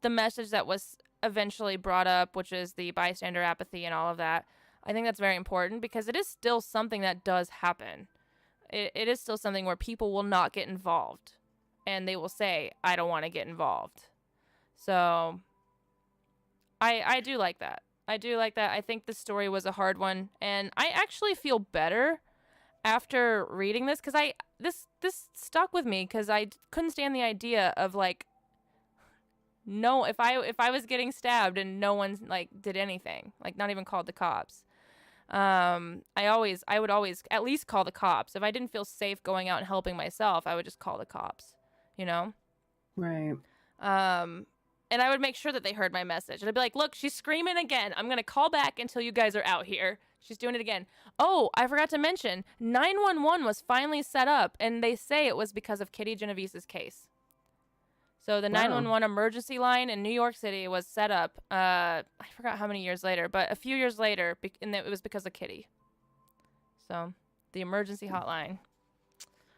the message that was eventually brought up, which is the bystander apathy and all of that, I think that's very important, because it is still something that does happen. It is still something where people will not get involved, and they will say, I don't want to get involved. So I do like that. I do like that. I think the story was a hard one, and I actually feel better after reading this, because this stuck with me, because I couldn't stand the idea of, like, no, if I was getting stabbed and no one, like, did anything, like, not even called the cops. I would always at least call the cops. If I didn't feel safe going out and helping myself, I would just call the cops, Right. And I would make sure that they heard my message. And I'd be like, look, she's screaming again. I'm going to call back until you guys are out here. She's doing it again. Oh, I forgot to mention, 911 was finally set up, and they say it was because of Kitty Genovese's case. So the 911 emergency line in New York City was set up, I forgot how many years later, but a few years later, and it was because of Kitty. So the emergency hotline.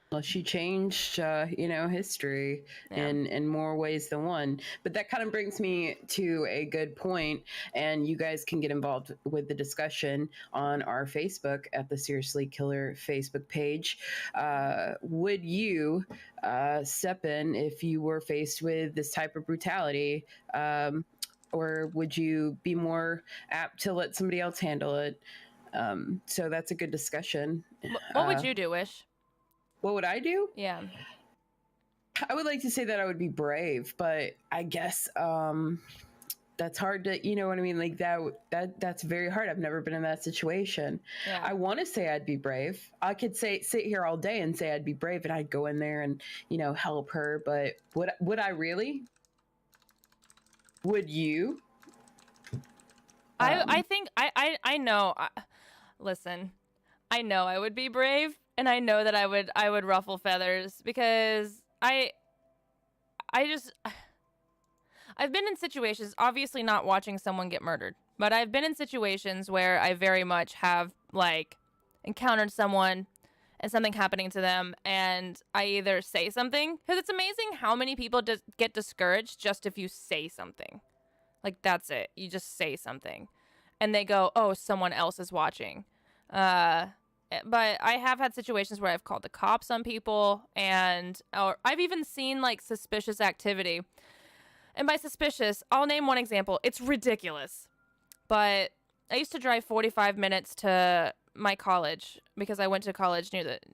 Well, she changed, history in more ways than one. But that kind of brings me to a good point, and you guys can get involved with the discussion on our Facebook at the Seriously Killer Facebook page. Would you step in if you were faced with this type of brutality? Or would you be more apt to let somebody else handle it? So that's a good discussion. What would you do, Wish? What would I do? Yeah. I would like to say that I would be brave, but I guess that's hard to, you know what I mean? Like that's very hard. I've never been in that situation. Yeah. I want to say I'd be brave. I could sit here all day and say I'd be brave, and I'd go in there and, help her. But would I really? Would you? I think I know. Listen, I know I would be brave, and I know that I would ruffle feathers, because I've been in situations, obviously not watching someone get murdered, but I've been in situations where I very much have, like, encountered someone, and something happening to them, and I either say something, because it's amazing how many people just get discouraged just if you say something. Like, that's it. You just say something. And they go, oh, someone else is watching. But I have had situations where I've called the cops on people, or I've even seen, like, suspicious activity. And by suspicious, I'll name one example. It's ridiculous. But I used to drive 45 minutes to my college because I went to college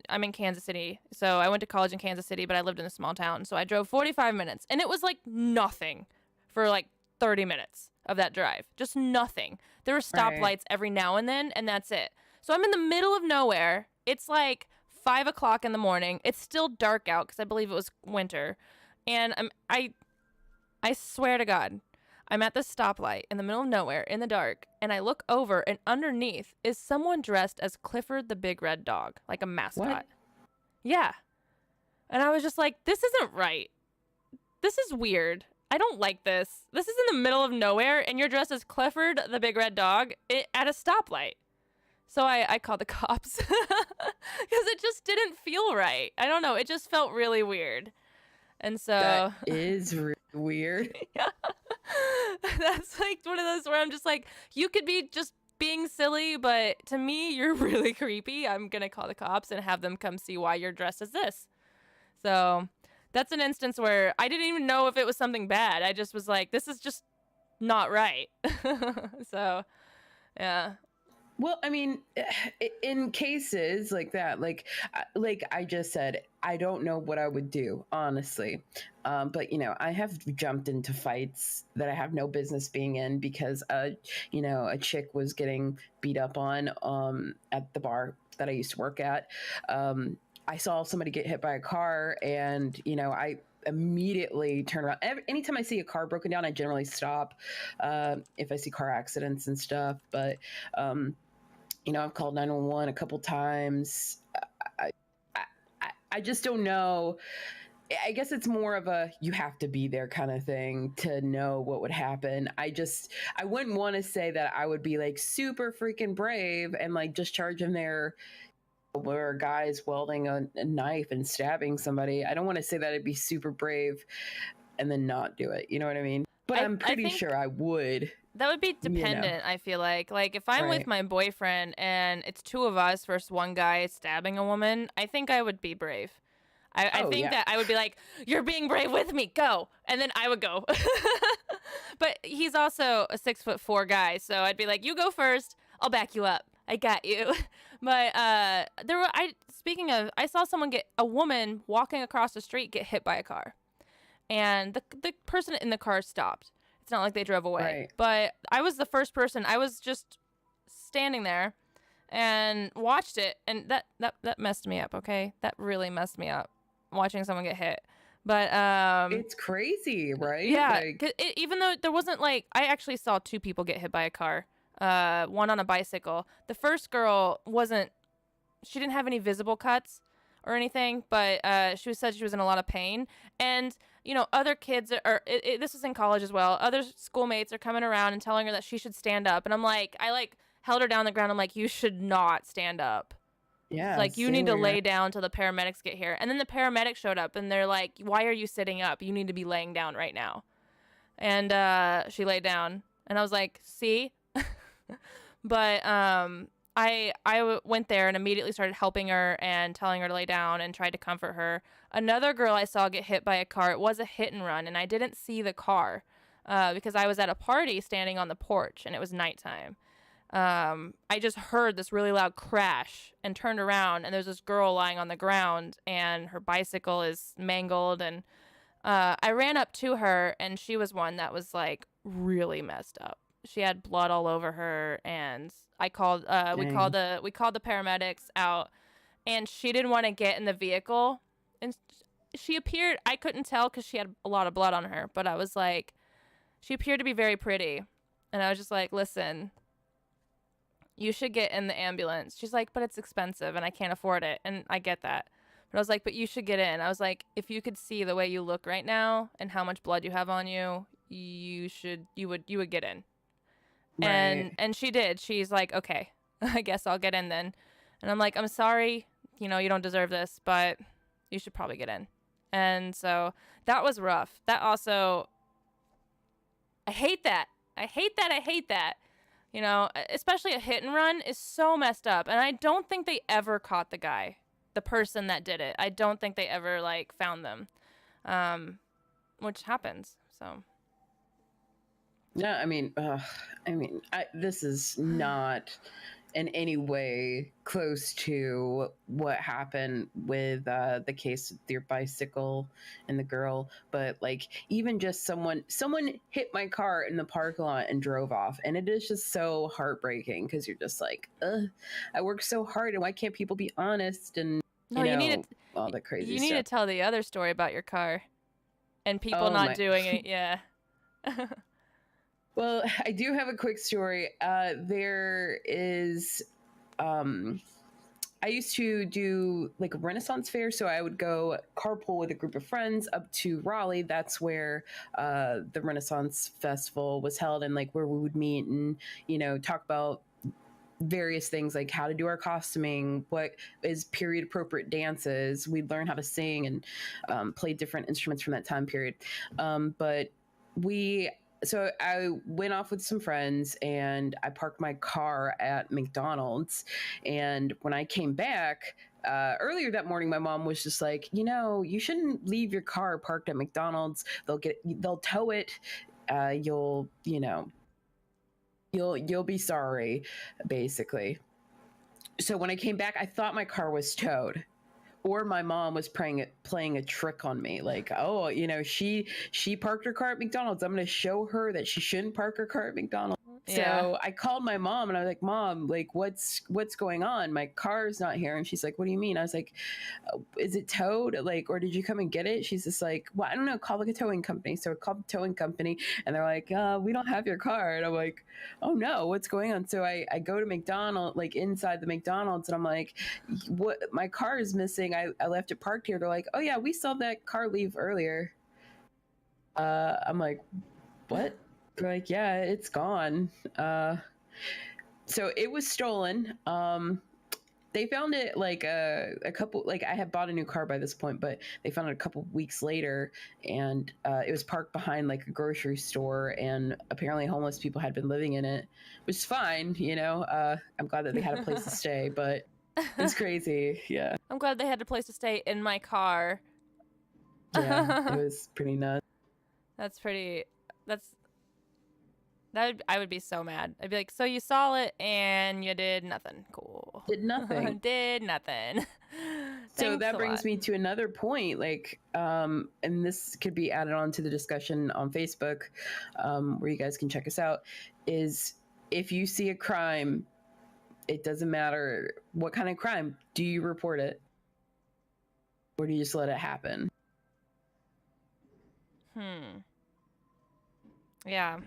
I'm in Kansas City. So I went to college in Kansas City, but I lived in a small town. So I drove 45 minutes, and it was like nothing for like 30 minutes of that drive. Just nothing. There were stoplights every now and then, and that's it. So I'm in the middle of nowhere. It's like 5 o'clock in the morning. It's still dark out because I believe it was winter. And I swear to God, I'm at the stoplight in the middle of nowhere in the dark, and I look over, and underneath is someone dressed as Clifford the Big Red Dog, like a mascot. What? Yeah. And I was just like, this isn't right. This is weird. I don't like this. This is in the middle of nowhere, and you're dressed as Clifford the Big Red Dog at a stoplight. So I called the cops because it just didn't feel right. I don't know. It just felt really weird. And so That is really weird. yeah. That's like one of those where I'm just like, you could be just being silly, but to me, you're really creepy. I'm going to call the cops and have them come see why you're dressed as this. So that's an instance where I didn't even know if it was something bad. I just was like, this is just not right. So, yeah. Well, I mean, in cases like that, like I just said, I don't know what I would do, honestly. But I have jumped into fights that I have no business being in because, a chick was getting beat up on at the bar that I used to work at. I saw somebody get hit by a car, and I immediately turn around. Anytime I see a car broken down, I generally stop if I see car accidents and stuff. But I've called 911 a couple times. I just don't know. I guess it's more of a you have to be there kind of thing to know what would happen. I wouldn't want to say that I would be like super freaking brave and like just charge him there where a guy's welding a knife and stabbing somebody. I don't want to say that I'd be super brave and then not do it. You know what I mean? But I'm pretty sure I would. That would be dependent, I feel like. Like, if I'm with my boyfriend and it's two of us versus one guy stabbing a woman, I think I would be brave. I think that I would be like, you're being brave with me, go. And then I would go. But he's also a 6'4" guy, so I'd be like, you go first, I'll back you up. I got you. But speaking of, I saw a woman walking across the street get hit by a car. And the person in the car stopped. It's not like they drove away. Right. But I was the first person. I was just standing there and watched it. And that messed me up, okay? That really messed me up, watching someone get hit. But it's crazy, right? Yeah, even though there wasn't I actually saw two people get hit by a car. One on a bicycle. The first girl she didn't have any visible cuts or anything, but she said she was in a lot of pain. And other kids this is in college as well. Other schoolmates are coming around and telling her that she should stand up. And I'm like, I held her down on the ground. I'm like, you should not stand up. Yeah. It's like, you need to lay down till the paramedics get here. And then the paramedics showed up and they're like, why are you sitting up? You need to be laying down right now. And she laid down and I was like, see? But I went there and immediately started helping her and telling her to lay down and tried to comfort her. Another girl I saw get hit by a car. It was a hit and run, and I didn't see the car because I was at a party standing on the porch, and it was nighttime. I just heard this really loud crash and turned around, and there's this girl lying on the ground, and her bicycle is mangled. And I ran up to her, and she was one that was really messed up. She had blood all over her, and we called the paramedics out, and she didn't want to get in the vehicle. And she appeared, I couldn't tell because she had a lot of blood on her, but I was like, she appeared to be very pretty. And I was just like, listen, you should get in the ambulance. She's like, but it's expensive and I can't afford it. And I get that. But I was like, but you should get in. I was like, if you could see the way you look right now and how much blood you have on you, you would get in. Right. And she did. She's like, okay, I guess I'll get in then. And I'm like, I'm sorry you know, you don't deserve this, but you should probably get in. And so that was rough. That also, I hate that. I hate that. I hate that. You know, especially a hit and run is so messed up. And I don't think they ever caught the guy, the person that did it. I don't think they ever, like, found them, which happens. So. Yeah, I mean, this is not in any way close to what happened with the case of your bicycle and the girl, but like even just someone hit my car in the parking lot and drove off, and it is just so heartbreaking because you're just like, ugh, I work so hard, and why can't people be honest? And No, you need to all that crazy you stuff. need to tell the other story about your car and people not doing it. Yeah. Well, I do have a quick story. There is, I used to do like a Renaissance fair, so I would go carpool with a group of friends up to Raleigh. That's where the Renaissance Festival was held, and like where we would meet and, you know, talk about various things like how to do our costuming, what is period appropriate dances. We'd learn how to sing and play different instruments from that time period. So I went off with some friends and I parked my car at McDonald's. And when I came back earlier that morning, my mom was just like, you know, you shouldn't leave your car parked at McDonald's. They'll tow it. You'll be sorry, basically. So when I came back, I thought my car was towed. Or my mom was playing a trick on me, like, oh, you know, she parked her car at McDonald's. I'm going to show her that she shouldn't park her car at McDonald's. Yeah. So I called my mom and I was like, Mom, like, what's going on? My car's not here. And she's like, what do you mean? I was like, is it towed? Like, or did you come and get it? She's just like, well, I don't know. Call like a towing company. So I called the towing company and they're like, we don't have your car. And I'm like, oh no, what's going on? So I go to McDonald's, like inside the McDonald's, and I'm like, what? My car is missing. I left it parked here. They're like, oh yeah, we saw that car leave earlier. I'm like, what? They're like, yeah, it's gone. So it was stolen. They found it like a couple, like I had bought a new car by this point, but they found it a couple weeks later, and it was parked behind like a grocery store, and apparently homeless people had been living in it, which is fine, you know. I'm glad that they had a place to stay, but it's crazy. Yeah. I'm glad they had a place to stay in my car. Yeah, it was pretty nuts. I would be so mad. I'd be like, so you saw it and you did nothing. Cool. Did nothing. Did nothing. So that brings me to another point, like, and this could be added on to the discussion on Facebook, where you guys can check us out, is if you see a crime, it doesn't matter what kind of crime, do you report it? Or do you just let it happen? Yeah.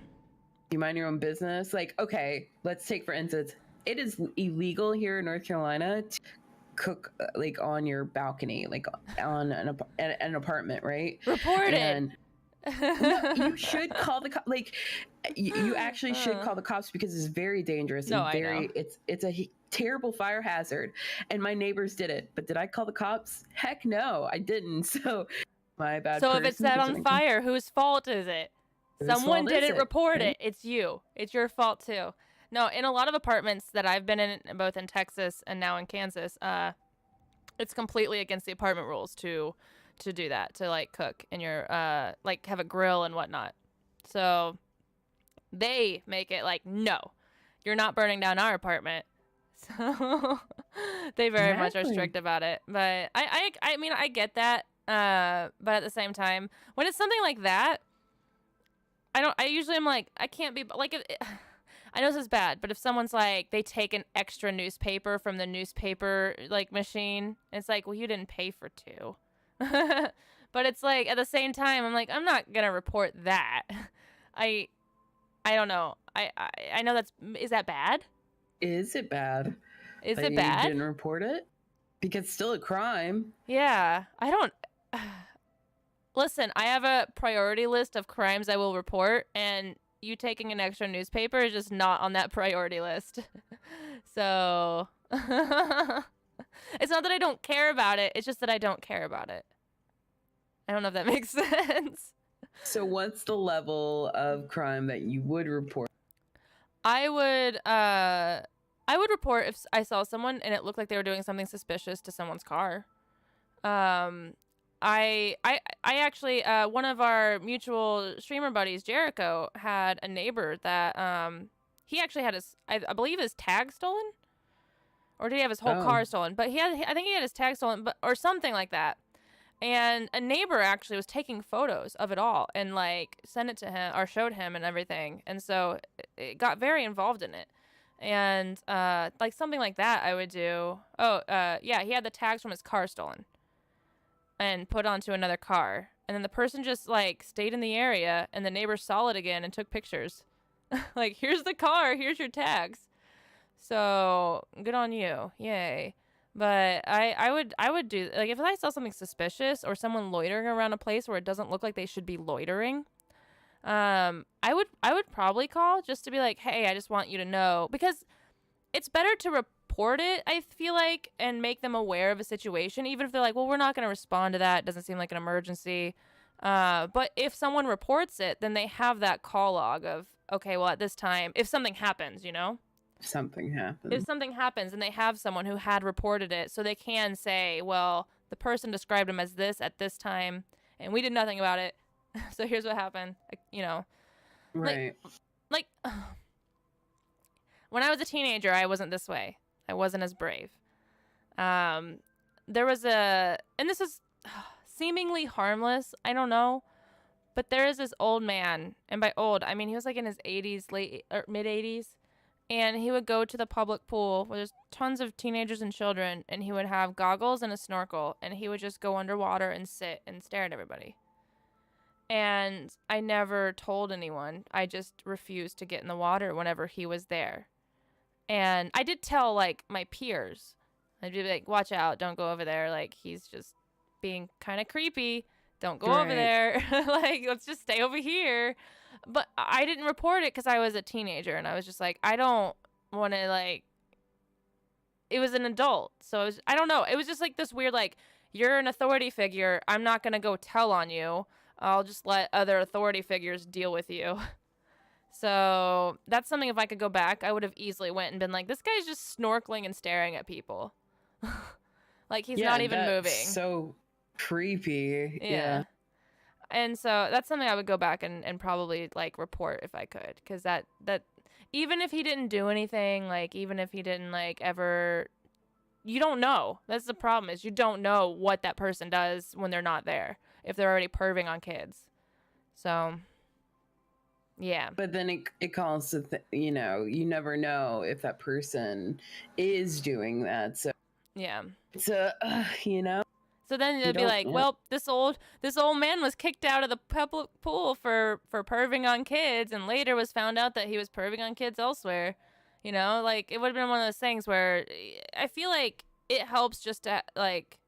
You mind your own business? Like, okay, let's take for instance, it is illegal here in North Carolina to cook like on your balcony, like on an apartment, right? Report it. No, you should call the like you actually should call the cops because it's very dangerous and very it's a terrible fire hazard. And my neighbors did it, but did I call the cops? Heck no, I didn't. So my bad. So if it's set on fire, whose fault is it? Someone didn't report it. It's you. It's your fault too. No, in a lot of apartments that I've been in, both in Texas and now in Kansas, it's completely against the apartment rules to do that, to like cook in your like have a grill and whatnot. So they make it like, no, you're not burning down our apartment. So they very much are strict about it. But I mean, I get that. But at the same time, when it's something like that, I usually am like, I can't be like, I know this is bad, but if someone's like, they take an extra newspaper from the newspaper like machine, it's like, well, you didn't pay for two. But it's like, at the same time, I'm like, I'm not gonna report that. I don't know. I know is that bad? Is it bad? Is that it bad? You didn't report it? Because it's still a crime. Yeah. I don't. Listen, I have a priority list of crimes I will report, and you taking an extra newspaper is just not on that priority list. So, It's not that I don't care about it. It's just that I don't care about it. I don't know if that makes sense. So what's the level of crime that you would report? I would report if I saw someone and it looked like they were doing something suspicious to someone's car. Um, I actually one of our mutual streamer buddies, Jericho, had a neighbor that he actually had his I believe his tag stolen, or did he have his whole car stolen? But I think he had his tag stolen, but or something like that. And a neighbor actually was taking photos of it all and like sent it to him or showed him and everything. And so it got very involved in it. And like something like that I would do. Oh, yeah, he had the tags from his car stolen and put onto another car. And then the person just like stayed in the area and the neighbor saw it again and took pictures. Like, here's the car, here's your tags. So good on you. Yay. But I would do, like, if I saw something suspicious or someone loitering around a place where it doesn't look like they should be loitering, I would probably call just to be like, hey, I just want you to know, because it's better to report it, I feel like, and make them aware of a situation, even if they're like, well, we're not going to respond to that. It doesn't seem like an emergency. But if someone reports it, then they have that call log of, okay, well, at this time, if something happens, you know? If something happens And they have someone who had reported it, so they can say, well, the person described him as this at this time and we did nothing about it. So here's what happened, you know. right. Like when I was a teenager, I wasn't this way. I wasn't as brave. There was and this is seemingly harmless, I don't know, but there is this old man, and by old I mean he was like in his 80s, late or mid 80s. And he would go to the public pool where there's tons of teenagers and children, and he would have goggles and a snorkel, and he would just go underwater and sit and stare at everybody. And I never told anyone. I just refused to get in the water whenever he was there. And I did tell, like, my peers. I'd be like, watch out, don't go over there. Like, he's just being kind of creepy. Don't go over there. Like, let's just stay over here. But I didn't report it because I was a teenager, and I was just like, I don't want to, like, it was an adult. So I don't know. It was just like this weird, like, you're an authority figure. I'm not going to go tell on you. I'll just let other authority figures deal with you. So that's something, if I could go back, I would have easily went and been like, this guy's just snorkeling and staring at people. Like, he's not even moving. So creepy. Yeah. And so that's something I would go back and probably, like, report if I could. Because that even if he didn't do anything, like, even if he didn't, like, ever, you don't know. That's the problem, is you don't know what that person does when they're not there, if they're already perving on kids. So, yeah. But then it calls to, you know, you never know if that person is doing that. So, yeah. So, you know. So then it'd be like, well, this old man was kicked out of the public pool for perving on kids, and later was found out that he was perving on kids elsewhere. You know, like, it would have been one of those things where I feel like it helps just to, like,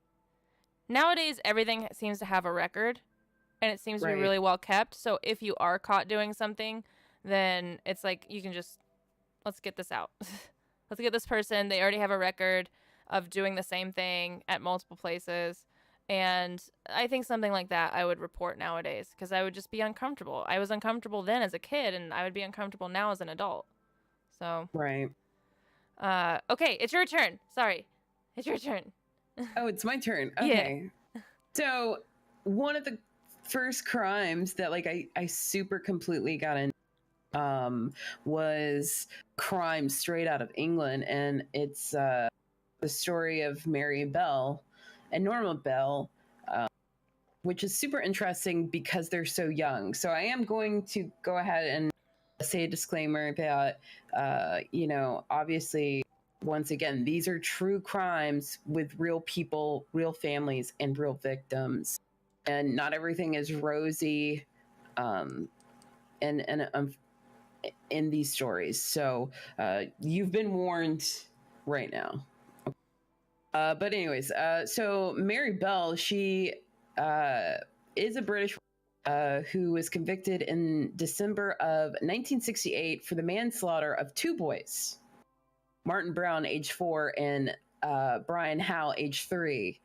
nowadays everything seems to have a record, and it seems to be really well kept. So if you are caught doing something, then it's like you can just, let's get this out. Let's get this person. They already have a record of doing the same thing at multiple places. And I think something like that I would report nowadays, because I would just be uncomfortable. I was uncomfortable then as a kid, and I would be uncomfortable now as an adult. So. Right. Okay, it's your turn. Sorry. It's your turn. Oh, it's my turn. Okay. Yeah. So one of the first crimes that, like, I super completely got in was crime straight out of England, and it's the story of Mary Bell and Norma Bell, which is super interesting because they're so young. So I am going to go ahead and say a disclaimer that, you know, obviously, once again, these are true crimes with real people, real families, and real victims. And not everything is rosy in these stories. So you've been warned right now. But anyways, so Mary Bell, she is a British who was convicted in December of 1968 for the manslaughter of two boys, Martin Brown, age 4, and Brian Howe, age 3.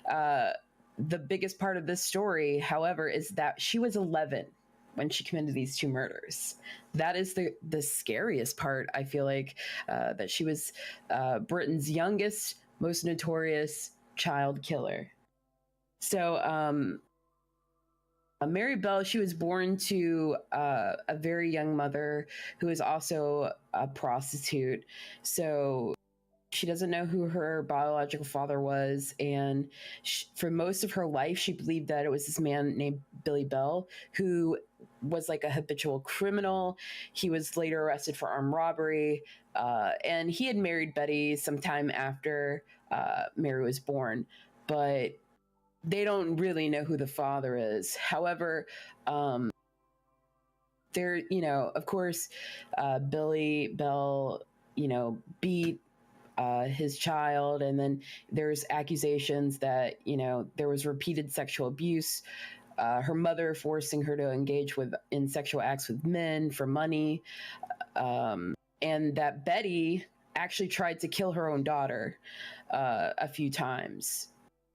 The biggest part of this story, however, is that she was 11 when she committed these 2 murders. That is the scariest part, I feel like, that she was Britain's youngest, most notorious child killer. So, Mary Bell, she was born to a very young mother who is also a prostitute. So she doesn't know who her biological father was. And for most of her life, she believed that it was this man named Billy Bell, who was like a habitual criminal. He was later arrested for armed robbery. And he had married Betty sometime after Mary was born. But they don't really know who the father is. However, there, of course, Billy Bell, beat his child, and then there's accusations that there was repeated sexual abuse. Her mother forcing her to engage in sexual acts with men for money, and that Betty actually tried to kill her own daughter a few times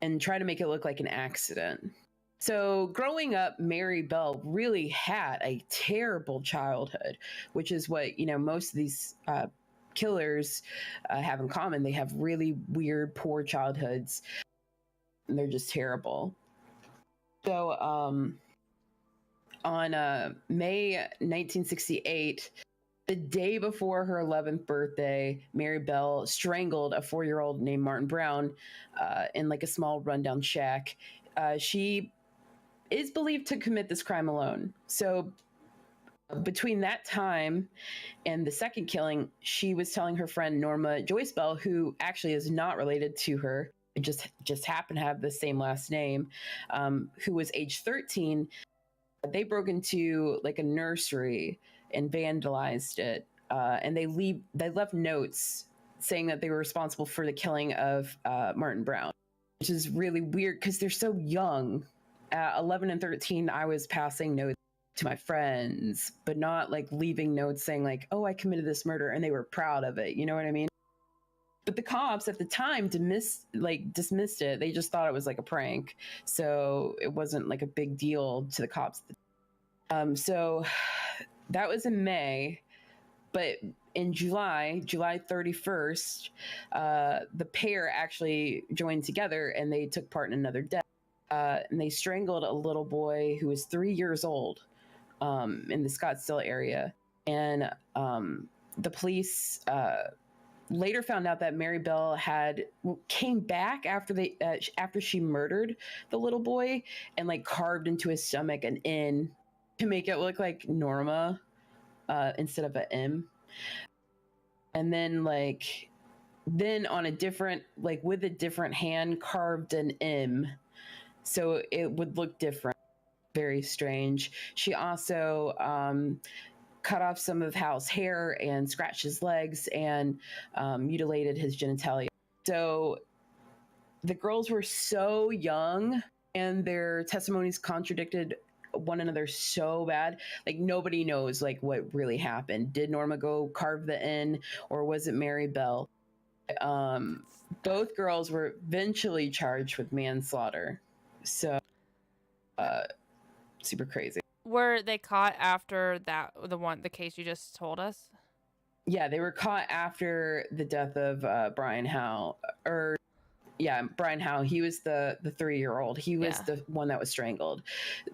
and try to make it look like an accident. So growing up, Mary Bell really had a terrible childhood, which is what, most of these killers have in common. They have really weird, poor childhoods, and they're just terrible. So on May 1968, the day before her 11th birthday, Mary Bell strangled a 4-year-old named Martin Brown in like a small rundown shack. She is believed to commit this crime alone. So between that time and the second killing, she was telling her friend Norma Joyce Bell, who actually is not related to her, just happened to have the same last name, who was age 13. They broke into like a nursery and vandalized it, and they left notes saying that they were responsible for the killing of Martin Brown, which is really weird because they're so young. At 11 and 13, I was passing notes to my friends, but not like leaving notes saying like, oh, I committed this murder, and they were proud of it. You know what I mean? But the cops at the time dismissed it. They just thought it was like a prank. So it wasn't like a big deal to the cops. So that was in May. But in July 31st, the pair actually joined together and they took part in another death. And they strangled a little boy who was 3 years old in the Scottsdale area. And the police later found out that Mary Bell came back after she murdered the little boy and like carved into his stomach an N to make it look like Norma instead of an M. And then on a different, like with a different hand, carved an M so it would look different. Very strange. She also cut off some of Hal's hair and scratched his legs and mutilated his genitalia. So the girls were so young and their testimonies contradicted one another so bad. Like nobody knows like what really happened. Did Norma go carve the N, or was it Mary Bell? Both girls were eventually charged with manslaughter. So super crazy. Were they caught after the case you just told us? Yeah, they were caught after the death of Brian Howe. Brian Howe. He was the 3-year-old. He was the one that was strangled.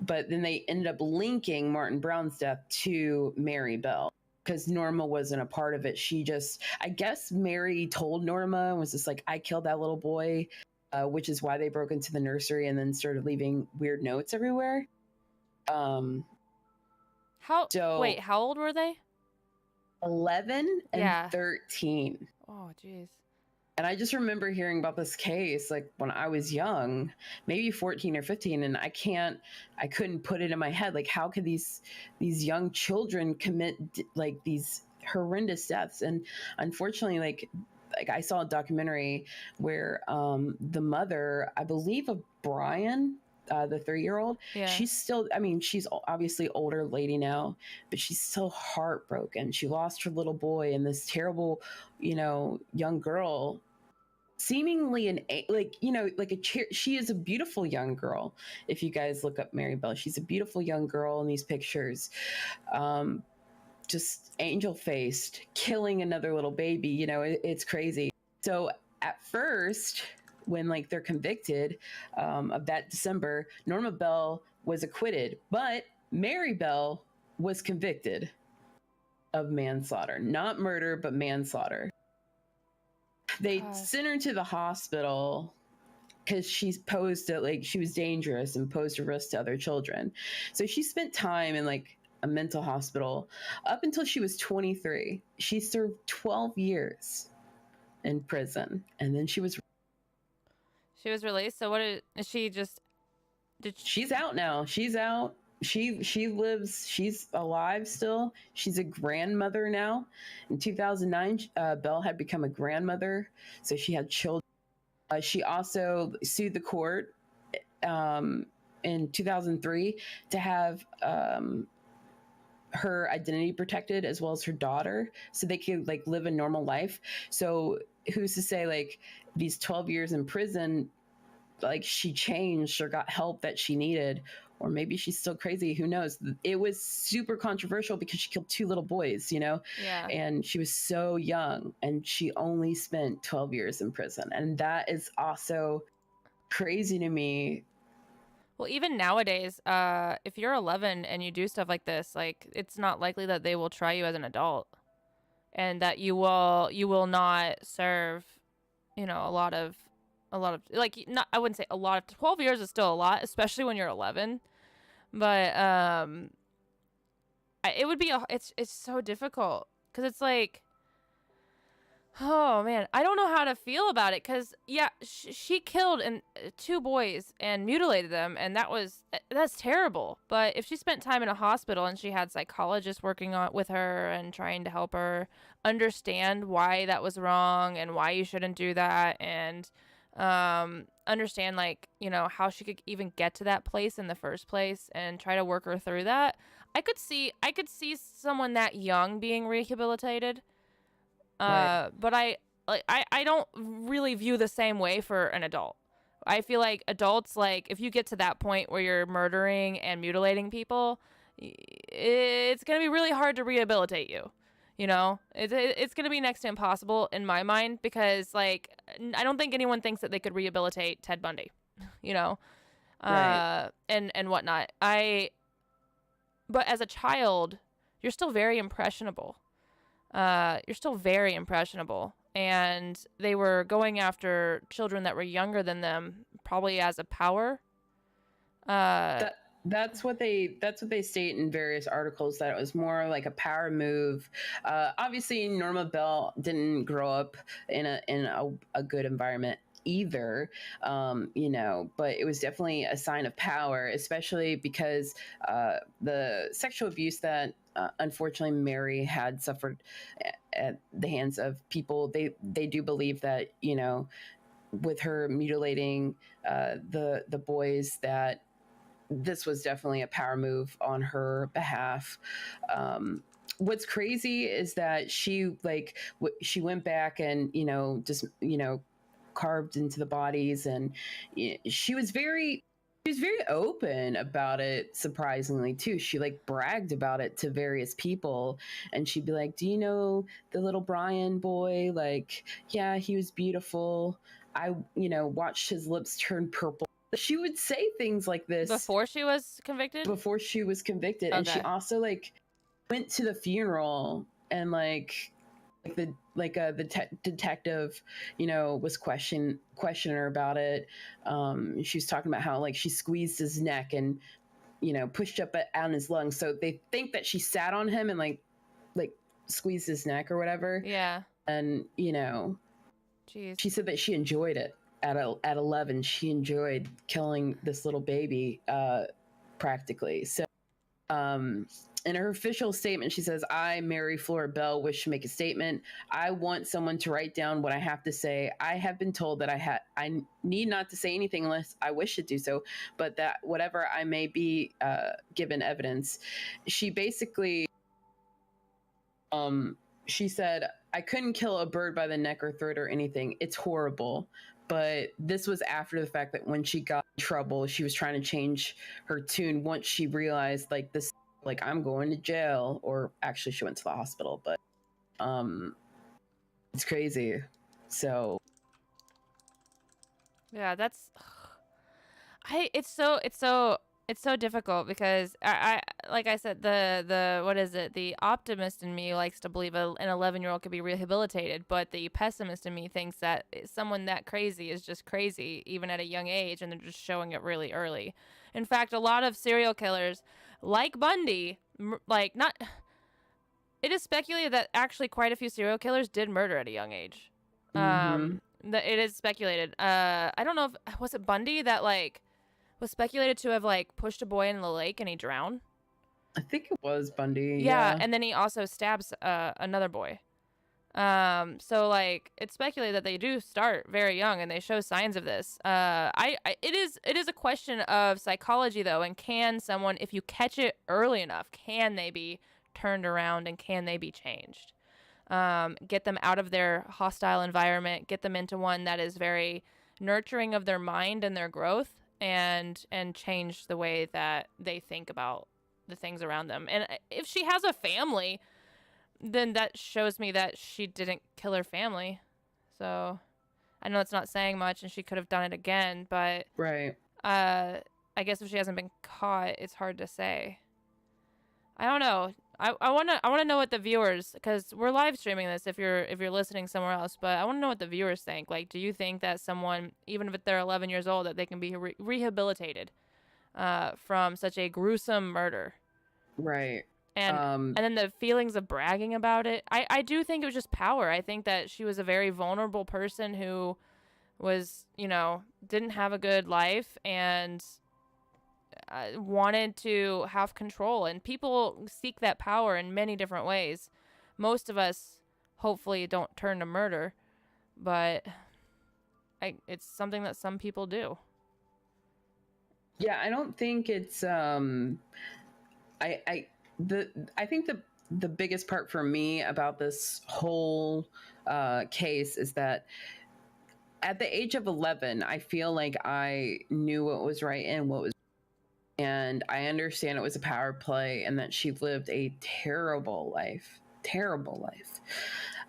But then they ended up linking Martin Brown's death to Mary Bell because Norma wasn't a part of it. I guess Mary told Norma and was just like, I killed that little boy, which is why they broke into the nursery and then started leaving weird notes everywhere. How old were they? 11 and 13. Oh, jeez. And I just remember hearing about this case like when I was young, maybe 14 or 15, and I couldn't put it in my head. Like, how could these young children commit like these horrendous deaths? And unfortunately, like I saw a documentary where the mother, I believe of Brian, the 3-year-old, she's still, she's obviously older lady now, but she's still heartbroken. She lost her little boy, and this terrible, young girl seemingly like, you know, like she is a beautiful young girl. If you guys look up Mary Bell, she's a beautiful young girl in these pictures. Just angel faced, killing another little baby. You know, it's crazy. So at first, when like they're convicted of that December, Norma Bell was acquitted, but Mary Bell was convicted of manslaughter, not murder, but manslaughter. They sent her to the hospital because she posed like she was dangerous and posed a risk to other children. So she spent time in like a mental hospital up until she was 23. She served 12 years in prison, and then she was released. So what is she just she's out now. She's out. She lives, she's alive still. She's a grandmother now. In 2009, Belle had become a grandmother, so she had children. She also sued the court in 2003 to have her identity protected, as well as her daughter, so they could like live a normal life. So who's to say like these 12 years in prison, like she changed or got help that she needed, or maybe she's still crazy, who knows. It was super controversial because she killed 2 little boys, you know. Yeah. And she was so young, and she only spent 12 years in prison, and that is also crazy to me. Well, even nowadays, if you're 11 and you do stuff like this, like it's not likely that they will try you as an adult, and that you will not serve, you know, a lot of like, not, I wouldn't say a lot of 12 years is still a lot, especially when you're 11, but it would be it's so difficult because it's like, oh man, I don't know how to feel about it, because yeah, she killed 2 boys and mutilated them, and that's terrible. But if she spent time in a hospital and she had psychologists working on with her and trying to help her understand why that was wrong and why you shouldn't do that, and understand, like, you know, how she could even get to that place in the first place and try to work her through that, I could see someone that young being rehabilitated. Right. But I don't really view the same way for an adult. I feel like adults, like, if you get to that point where you're murdering and mutilating people, it's going to be really hard to rehabilitate you. You know, it's going to be next to impossible in my mind, because, like, I don't think anyone thinks that they could rehabilitate Ted Bundy, you know, Right. and whatnot. But as a child, you're still very impressionable. And they were going after children that were younger than them, probably as a power. That's what they state in various articles, that it was more like a power move. Obviously, Norma Bell didn't grow up in a good environment either, you know, but it was definitely a sign of power, especially because the sexual abuse that unfortunately Mary had suffered at the hands of people. They do believe that, you know, with her mutilating the boys, that this was definitely a power move on her behalf. What's crazy is that she she went back and, you know, just, you know, carved into the bodies, and she was very open about it, surprisingly too. She like bragged about it to various people, and she'd be like, do you know the little Brian boy? Like, yeah, he was beautiful. I, you know, watched his lips turn purple. She would say things like this before she was convicted. Okay. And she also like went to the funeral, and the detective, you know, was questioning her about it. She was talking about how like she squeezed his neck and, you know, pushed up on his lungs. So they think that she sat on him and like squeezed his neck or whatever. Yeah. And, you know, jeez, she said that she enjoyed it. At 11, she enjoyed killing this little baby, practically. So in her official statement, she says, I, Mary Flora Bell, wish to make a statement. I want someone to write down what I have to say. I have been told that I need not to say anything unless I wish to do so, but that whatever I may be given evidence. She basically, she said, I couldn't kill a bird by the neck or throat or anything. It's horrible. But this was after the fact that when she got in trouble, she was trying to change her tune once she realized like this, like I'm going to jail, or actually she went to the hospital, but um it's crazy. So Yeah, that's it's so difficult because I like I said, the what is it, the optimist in me likes to believe an 11-year-old could be rehabilitated, but the pessimist in me thinks that someone that crazy is just crazy even at a young age, and they're just showing it really early. In fact, a lot of serial killers like Bundy, like not it is speculated that actually quite a few serial killers did murder at a young age. mm-hmm. That it is speculated. I don't know if was it Bundy that like was speculated to have like pushed a boy in the lake and he drowned. I think it was Bundy. Yeah, Yeah. and then he also stabs another boy. So like it's speculated that they do start very young and they show signs of this. It is a question of psychology though, and can someone, if you catch it early enough, can they be turned around and can they be changed? Get them out of their hostile environment, get them into one that is very nurturing of their mind and their growth, and change the way that they think about the things around them. And if she has a family, then that shows me that she didn't kill her family. So I know it's not saying much, and she could have done it again, but Right. I guess if she hasn't been caught, it's hard to say. I don't know. I wanna know what the viewers, because we're live streaming this if you're listening somewhere else, but I want to know what the viewers think. Like, do you think that someone, even if they're 11 years old, that they can be rehabilitated from such a gruesome murder? Right. And then the feelings of bragging about it. I do think it was just power. I think that she was a very vulnerable person who was, didn't have a good life and wanted to have control, and people seek that power in many different ways. Most of us hopefully don't turn to murder, but it's something that some people do. Yeah, I don't think it's I think the biggest part for me about this whole case is that at the age of 11, I feel like I knew what was right and what was, and I understand it was a power play and that she lived a terrible life.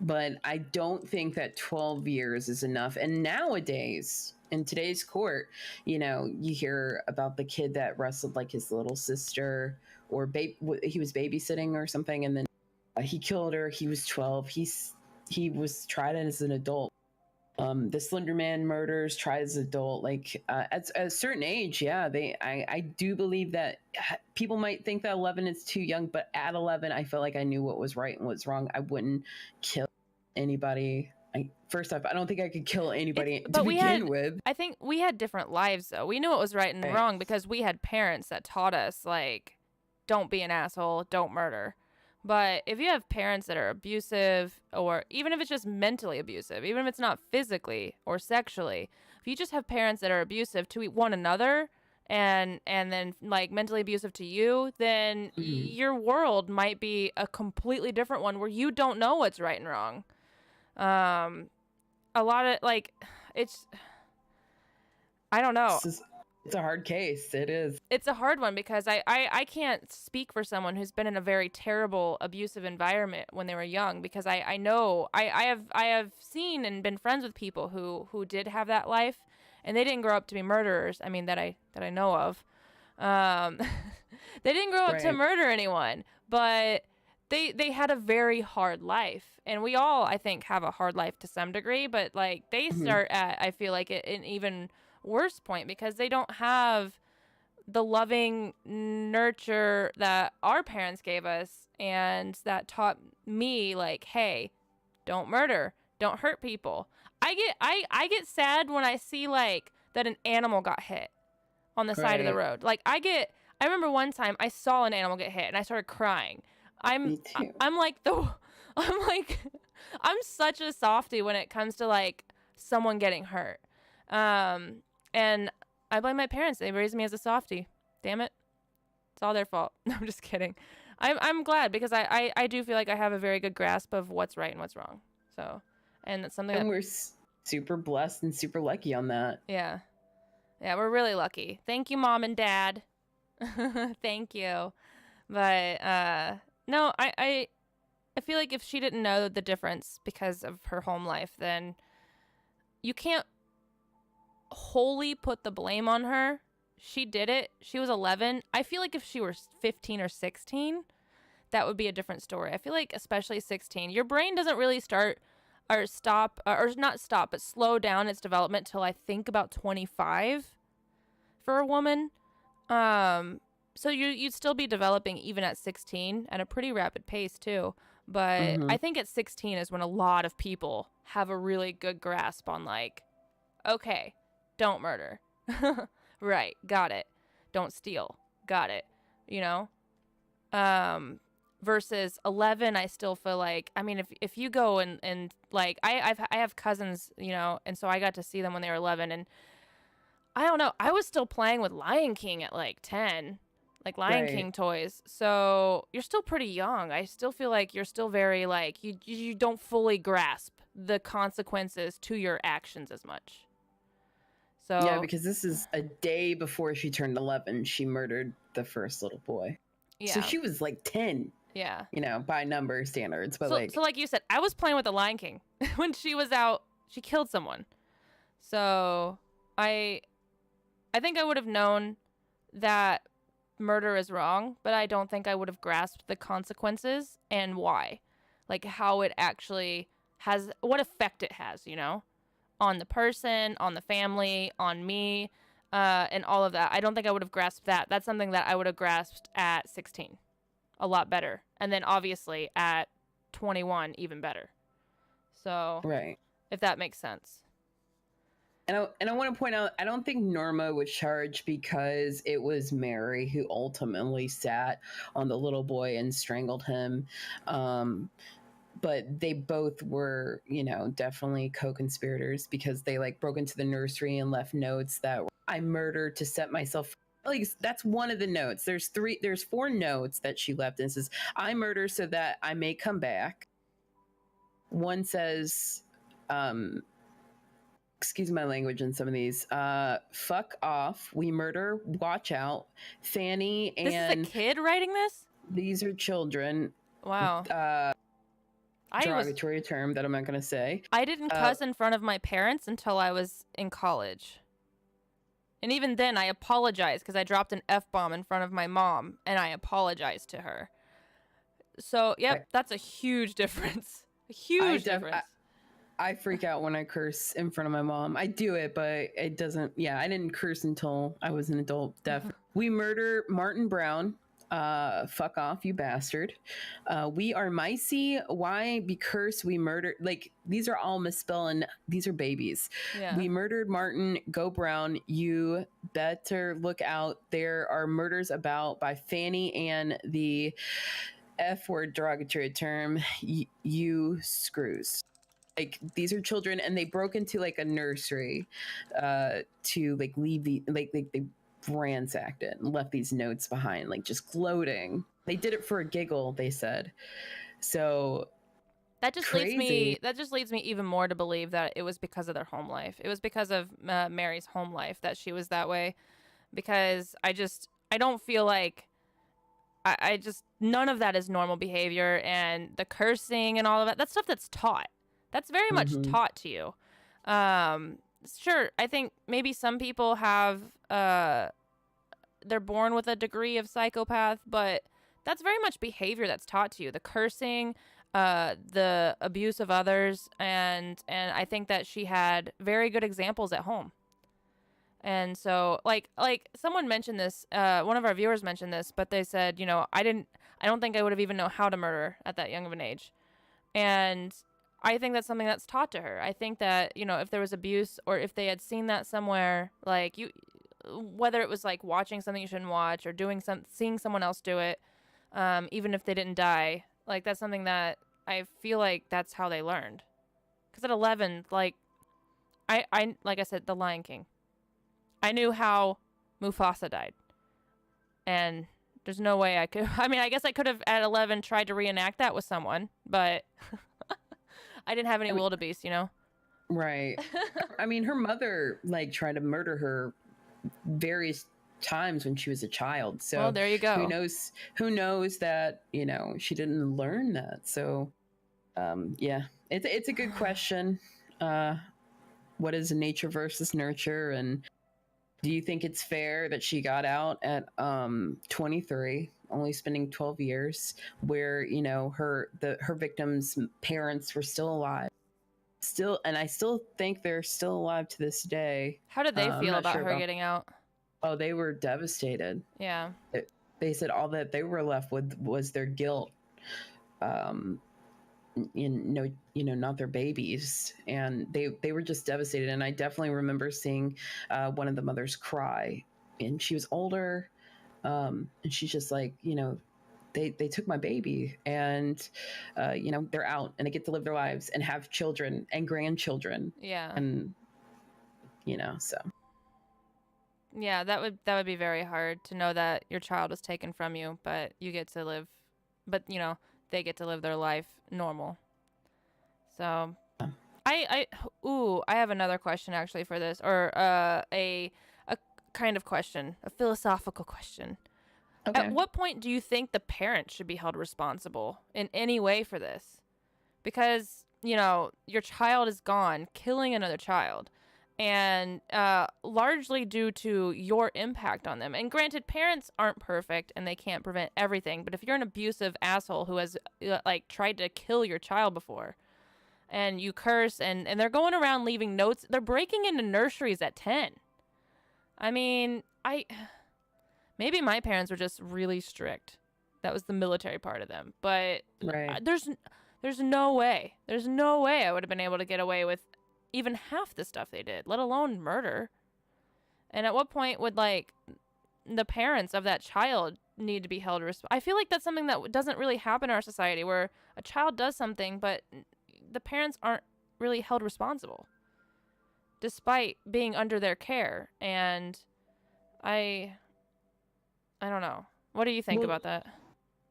But I don't think that 12 years is enough. And nowadays, in today's court, you hear about the kid that wrestled like his little sister, or he was babysitting or something, and then he killed her. He was 12. He was tried as an adult. The Slender Man murders tried as an adult. Like at a certain age, yeah, I do believe that people might think that 11 is too young, but at 11, I felt like I knew what was right and what's wrong. I wouldn't kill anybody. First off, I don't think I could kill anybody to begin with. I think we had different lives, though. We knew what was right and wrong because we had parents that taught us, like, don't be an asshole, don't murder. But if you have parents that are abusive, or even if it's just mentally abusive, even if it's not physically or sexually, if you just have parents that are abusive to one another and then like mentally abusive to you, then your world might be a completely different one where you don't know what's right and wrong. A lot of like, I don't know. It's a hard case. It is. It's a hard one because I can't speak for someone who's been in a very terrible, abusive environment when they were young, because I know I have seen and been friends with people who did have that life, and they didn't grow up to be murderers. I mean, that I know of. They didn't grow up to murder anyone, but they had a very hard life, and we all, I think, have a hard life to some degree, but like they start at, I feel like, an even worse point because they don't have the loving nurture that our parents gave us and that taught me, like, hey, don't murder, don't hurt people. I get sad when I see like that an animal got hit on the side of the road. Like I remember one time I saw an animal get hit and I started crying. I'm such a softie when it comes to like someone getting hurt. And I blame my parents. They raised me as a softie. Damn it. It's all their fault. No, I'm just kidding. I'm glad because I do feel like I have a very good grasp of what's right and what's wrong. So, and that's something And that, we're super blessed and super lucky on that. yeah. Yeah, we're really lucky. Thank you, Mom and Dad. Thank you. But no, I feel like if she didn't know the difference because of her home life, then you can't wholly put the blame on her. She did it. She was 11. I feel like if she were 15 or 16, that would be a different story. I feel like especially 16, your brain doesn't really start or stop or not stop, but slow down its development till I think about 25 for a woman. So you'd still be developing even at 16 at a pretty rapid pace too. But Mm-hmm. I think at 16 is when a lot of people have a really good grasp on like, okay, don't murder. Right, got it. Don't steal. Got it. You know? Versus 11, I still feel like, I mean, if you go and like I have cousins, you know, and so I got to see them when they were 11, and I don't know, I was still playing with Lion King at like 10, like Lion Right. King toys. So you're still pretty young. I still feel like you're still very like you don't fully grasp the consequences to your actions as much. Yeah, So because this is a day before she turned 11. She murdered the first little boy. So yeah, she was like 10, yeah. you know, by number standards. But So like you said, I was playing with the Lion King when she was out. She killed someone. So I I think I would have known that murder is wrong, but I don't think I would have grasped the consequences and why. Like how it actually has, what effect it has, you know, on the person, on the family, on me, and all of that. I don't think I would have grasped that. That's something that I would have grasped at 16 a lot better. And then obviously at 21, even better. So right. if that makes sense. And I want to point out, I don't think Norma was charged because it was Mary who ultimately sat on the little boy and strangled him. But they both were, you know, definitely co-conspirators because they like broke into the nursery and left notes that I murdered to set myself. Like that's one of the notes. There's four notes that she left, and it says, "I murder so that I may come back." One says, excuse my language in some of these, fuck off, we murder, watch out, Fanny, This is a and kid writing this? these are children. Wow. Derogatory term that I'm not going to say. I didn't cuss in front of my parents until I was in college. And even then, I apologized because I dropped an F-bomb in front of my mom, and I apologized to her. So, yep, that's a huge difference. A huge difference. I freak out when I curse in front of my mom. I do it, but it doesn't. Yeah, I didn't curse until I was an adult. Definitely. We murder Martin Brown. Fuck off, you bastard. We are micey. Why? Because we murdered. Like these are all misspelling. These are babies. Yeah. We murdered Martin. Go Brown. You better look out. There are murders about by Fanny and the F word derogatory term. You screws. Like these are children, and they broke into like a nursery to like leave the like they ransacked it and left these notes behind, like just gloating. They did it for a giggle, they said. So that just leads me even more to believe that it was because of their home life. It was because of Mary's home life that she was that way. Because I don't feel like I just none of that is normal behavior, and the cursing and all of that. That's stuff that's taught. That's very much taught to you. Sure, I think maybe some people have they're born with a degree of psychopath, but that's very much behavior that's taught to you. The cursing, the abuse of others, and I think that she had very good examples at home. And so like someone mentioned this, one of our viewers mentioned this, but they said, you know, I don't think I would have even known how to murder at that young of an age. And I think that's something that's taught to her. I think that, you know, if there was abuse or if they had seen that somewhere, like whether it was like watching something you shouldn't watch or seeing someone else do it, even if they didn't die, like that's something that I feel like that's how they learned. Because at 11, like like I said, The Lion King, I knew how Mufasa died, and there's no way I could. I mean, I guess I could have at 11 tried to reenact that with someone, but I didn't have any I mean, wildebeest, you know? right. I mean, her mother like tried to murder her various times when she was a child. Well, So there you who go. knows? Who knows that she didn't learn that? So yeah, it's a good question. Uh, what is nature versus nurture, and do you think it's fair that she got out at 23, only spending 12 years, where her victims' parents were still alive, still, and I still think they're still alive to this day. How did they I'm feel not about sure her about. getting out? Oh, they were devastated. Yeah. They said all that they were left with was their guilt. Um, not their babies, and they were just devastated. And I definitely remember seeing one of the mothers cry, and she was older, and she's just like, they took my baby, and they're out and they get to live their lives and have children and grandchildren, Yeah. and so Yeah, that would be very hard to know that your child was taken from you, but you get to live, but they get to live their life normal. So, I have another question actually for this, or a kind of question, a philosophical question. At okay. what point do you think the parent should be held responsible in any way for this? Because your child is gone, killing another child, and largely due to your impact on them. And granted, parents aren't perfect and they can't prevent everything, but if you're an abusive asshole who has like tried to kill your child before, and you curse, and they're going around leaving notes, they're breaking into nurseries at 10. I mean, maybe my parents were just really strict. That was the military part of them, but Right. there's no way. There's no way I would have been able to get away with even half the stuff they did, let alone murder. And at what point would the parents of that child need to be held responsible? I feel like that's something that doesn't really happen in our society, where a child does something, but the parents aren't really held responsible, despite being under their care. And I don't know. What do you think Well, about that?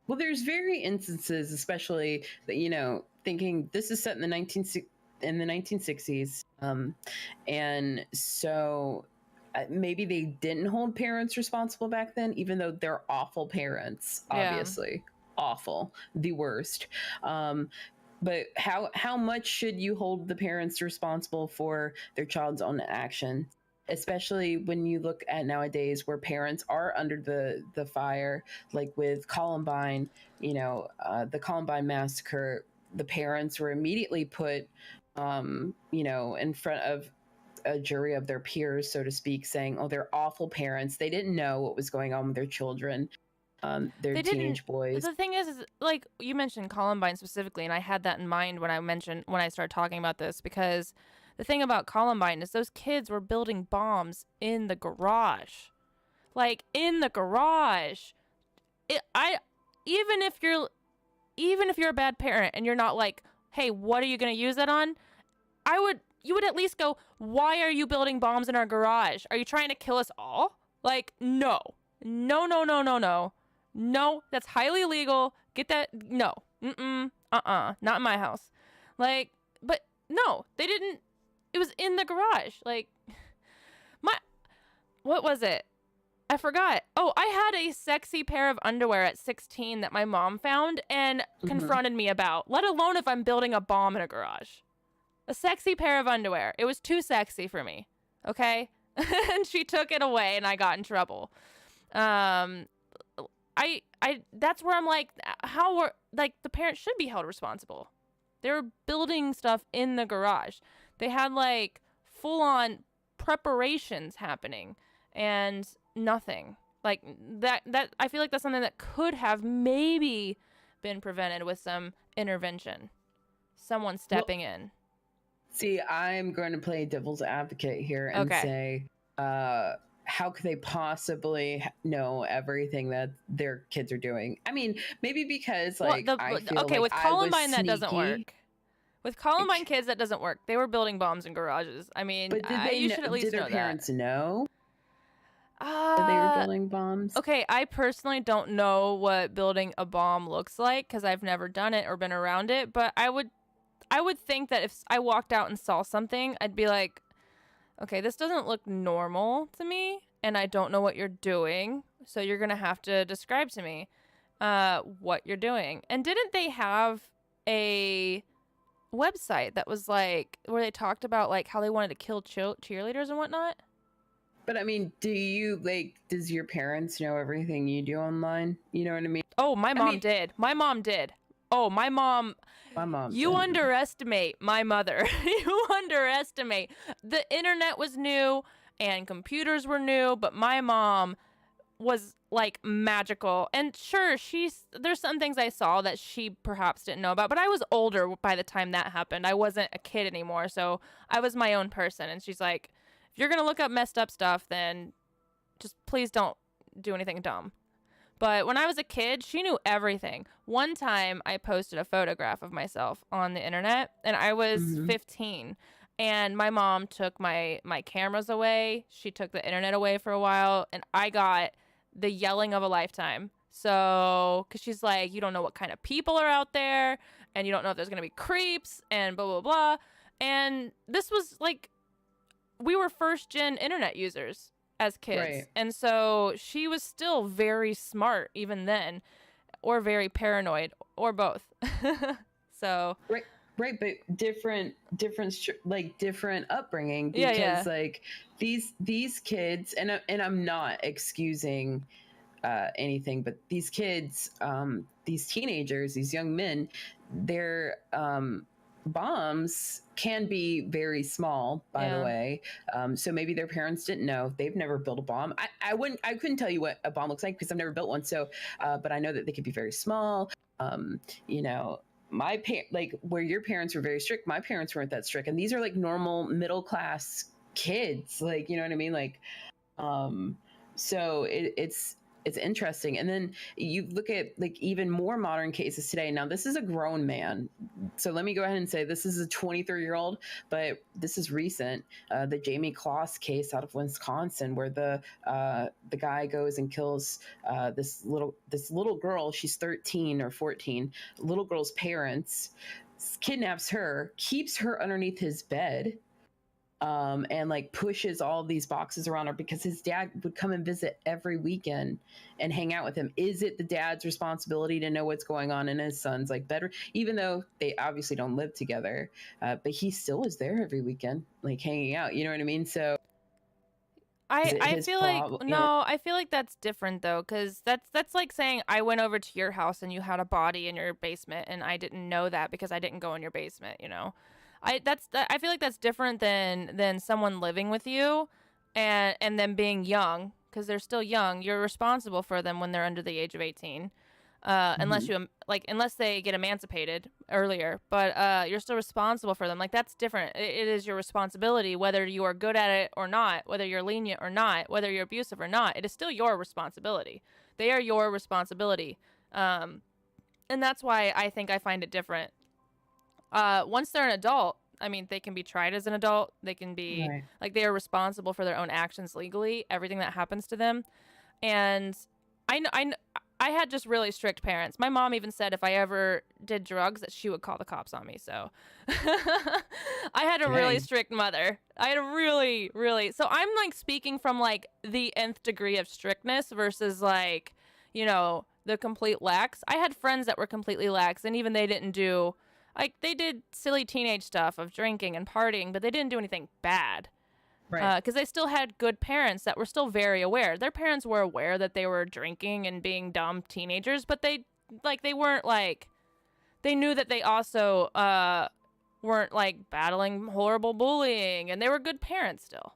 well, there's very instances, especially that thinking this is set in the 1960s, and so maybe they didn't hold parents responsible back then, even though they're awful parents, Yeah. obviously awful, the worst. But how much should you hold the parents responsible for their child's own action? Especially when you look at nowadays where parents are under the fire, like with Columbine, the Columbine massacre, the parents were immediately put, in front of a jury of their peers, so to speak, saying, "Oh, they're awful parents. They didn't know what was going on with their children, their They didn't. teenage boys." The thing is like you mentioned Columbine specifically, and I had that in mind when I started talking about this, because the thing about Columbine is those kids were building bombs in the garage, like in the garage. It, I even if you're a bad parent and you're not like, hey, what are you gonna use that on? You would at least go, why are you building bombs in our garage? Are you trying to kill us all? Like, no. No, no, no, no, no. No, that's highly illegal. Get that. No. Not in my house. Like, but no, they didn't. It was in the garage. Like, what was it? I forgot. Oh, I had a sexy pair of underwear at 16 that my mom found and confronted me about, let alone if I'm building a bomb in a garage. A sexy pair of underwear. It was too sexy for me. Okay? And she took it away and I got in trouble. That's where I'm like, the parents should be held responsible. They were building stuff in the garage. They had full on preparations happening and nothing. Like that I feel like that's something that could have maybe been prevented with some intervention. Someone stepping in. See, I'm going to play devil's advocate here and say, how could they possibly know everything that their kids are doing? I mean, maybe because I feel with Columbine that doesn't sneaky. work. With Columbine kids that doesn't work. They were building bombs in garages. I mean, But you should at least did their know parents that. know that they were building bombs? Okay, I personally don't know what building a bomb looks like because I've never done it or been around it, but I would think that if I walked out and saw something, I'd be like, okay, this doesn't look normal to me, and I don't know what you're doing, so you're gonna have to describe to me what you're doing. And didn't they have a website that was like where they talked about like how they wanted to kill cheerleaders and whatnot? But I mean, do you like? Does your parents know everything you do online? You know what I mean? Oh, my I mom mean, did. My mom did. Oh, my mom. my mom You didn't. underestimate my mother. You underestimate. The internet was new and computers were new, but my mom was like magical. And sure, there's some things I saw that she perhaps didn't know about, but I was older by the time that happened. I wasn't a kid anymore, so I was my own person. And she's like, if you're gonna look up messed up stuff, then just please don't do anything dumb. But when I was a kid, she knew everything. One time I posted a photograph of myself on the internet, and I was Mhm. 15, and my mom took my cameras away. She took the internet away for a while, and I got the yelling of a lifetime. So, because she's like, you don't know what kind of people are out there, and you don't know if there's going to be creeps, and blah, blah, blah. And this was like, we were first gen internet users as kids. Right. And so she was still very smart even then, or very paranoid, or both. So, Right. Right, but like different upbringing, yeah, because yeah. like these kids, and I'm not excusing anything, but these kids, these teenagers, these young men, their bombs can be very small, by the Yeah. way. So maybe their parents didn't know. They've never built a bomb. I couldn't tell you what a bomb looks like because I've never built one. So, but I know that they could be very small. You know, like where your parents were very strict, my parents weren't that strict, and these are like normal middle class kids. Like, you know what I mean? Like, um, so it's interesting. And then you look at like even more modern cases today. Now, this is a grown man. So let me go ahead and say this is a 23-year-old, but this is recent. The Jamie Kloss case out of Wisconsin, where the guy goes and kills this little girl. She's 13 or 14. Little girl's parents, kidnaps her, keeps her underneath his bed, and like pushes all these boxes around her because his dad would come and visit every weekend and hang out with him. Is it the dad's responsibility to know what's going on in his son's like bedroom, even though they obviously don't live together? But he still is there every weekend, like hanging out. You know what I mean? So is it I his feel like problem? You know, no, I feel like that's different though, because that's like saying I went over to your house and you had a body in your basement and I didn't know that because I didn't go in your basement. I feel like that's different than someone living with you, and them being young because they're still young. You're responsible for them when they're under the age of 18. Unless Mhm. unless they get emancipated earlier, but you're still responsible for them. Like that's different. It is your responsibility whether you are good at it or not, whether you're lenient or not, whether you're abusive or not. It is still your responsibility. They are your responsibility, and that's why I think I find it different. Once they're an adult, I mean, they can be tried as an adult. They can be Right. like they are responsible for their own actions legally, everything that happens to them. And I had just really strict parents. My mom even said if I ever did drugs that she would call the cops on me. So I had a really Dang. strict mother. I had a really, really. So I'm like speaking from like the nth degree of strictness versus like, the complete lax. I had friends that were completely lax and even they didn't do like they did silly teenage stuff of drinking and partying, but they didn't do anything bad Right. because they still had good parents that were still very aware. Their parents were aware that they were drinking and being dumb teenagers, but they weren't like they knew that they also weren't like battling horrible bullying, and they were good parents still.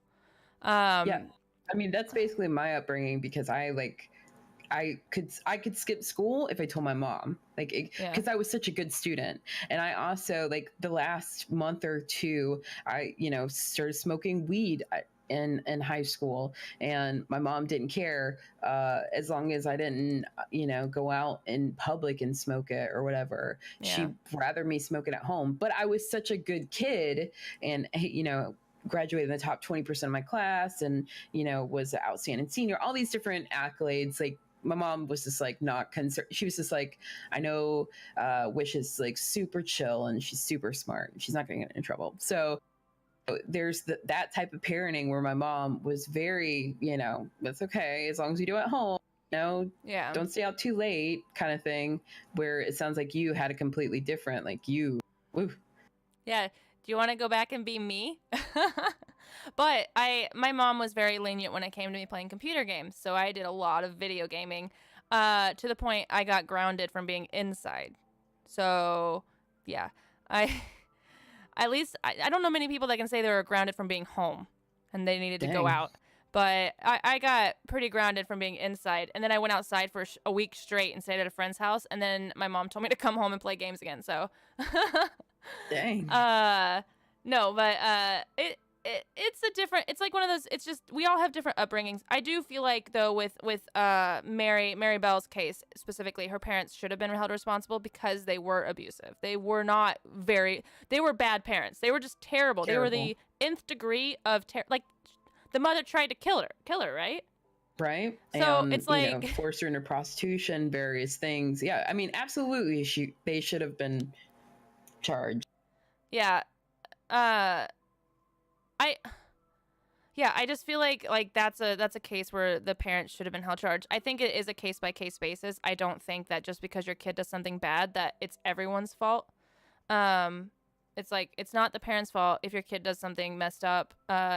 Yeah. Um, I mean, that's basically my upbringing because I could skip school if I told my mom, like, yeah, because I was such a good student. And I also, like, the last month or two, I started smoking weed in high school, and my mom didn't care as long as I didn't go out in public and smoke it or whatever. yeah, She'd rather me smoke it at home. But I was such a good kid, and graduated in the top 20% of my class, and was an outstanding senior, all these different accolades, like my mom was just like not concerned. She was just like, I know Wish is like super chill and she's super smart. She's not going to get in trouble. So there's that type of parenting where my mom was very, that's okay as long as you do it at home. Yeah. Don't stay out too late, kind of thing. Where it sounds like you had a completely different, like you. Woo. Yeah. Do you want to go back and be me? But my mom was very lenient when it came to me playing computer games, so I did a lot of video gaming, to the point I got grounded from being inside. So, yeah, I at least I don't know many people that can say they were grounded from being home, and they needed to go Dang. out. But I got pretty grounded from being inside, and then I went outside for a week straight and stayed at a friend's house, and then my mom told me to come home and play games again. So, Dang. no, but it's a different. It's like one of those. It's just we all have different upbringings. I do feel like though with Mary Bell's case specifically, her parents should have been held responsible because they were abusive. They were not very. They were bad parents. They were just terrible. They were the nth degree of like the mother tried to kill her, right? Right. So and, it's like force her into prostitution, various things. Yeah, I mean, absolutely, they should have been charged. Yeah. I just feel like that's a case where the parents should have been held charged. I think it is a case by case basis. I don't think that just because your kid does something bad that it's everyone's fault. It's like it's not the parents' fault if your kid does something messed up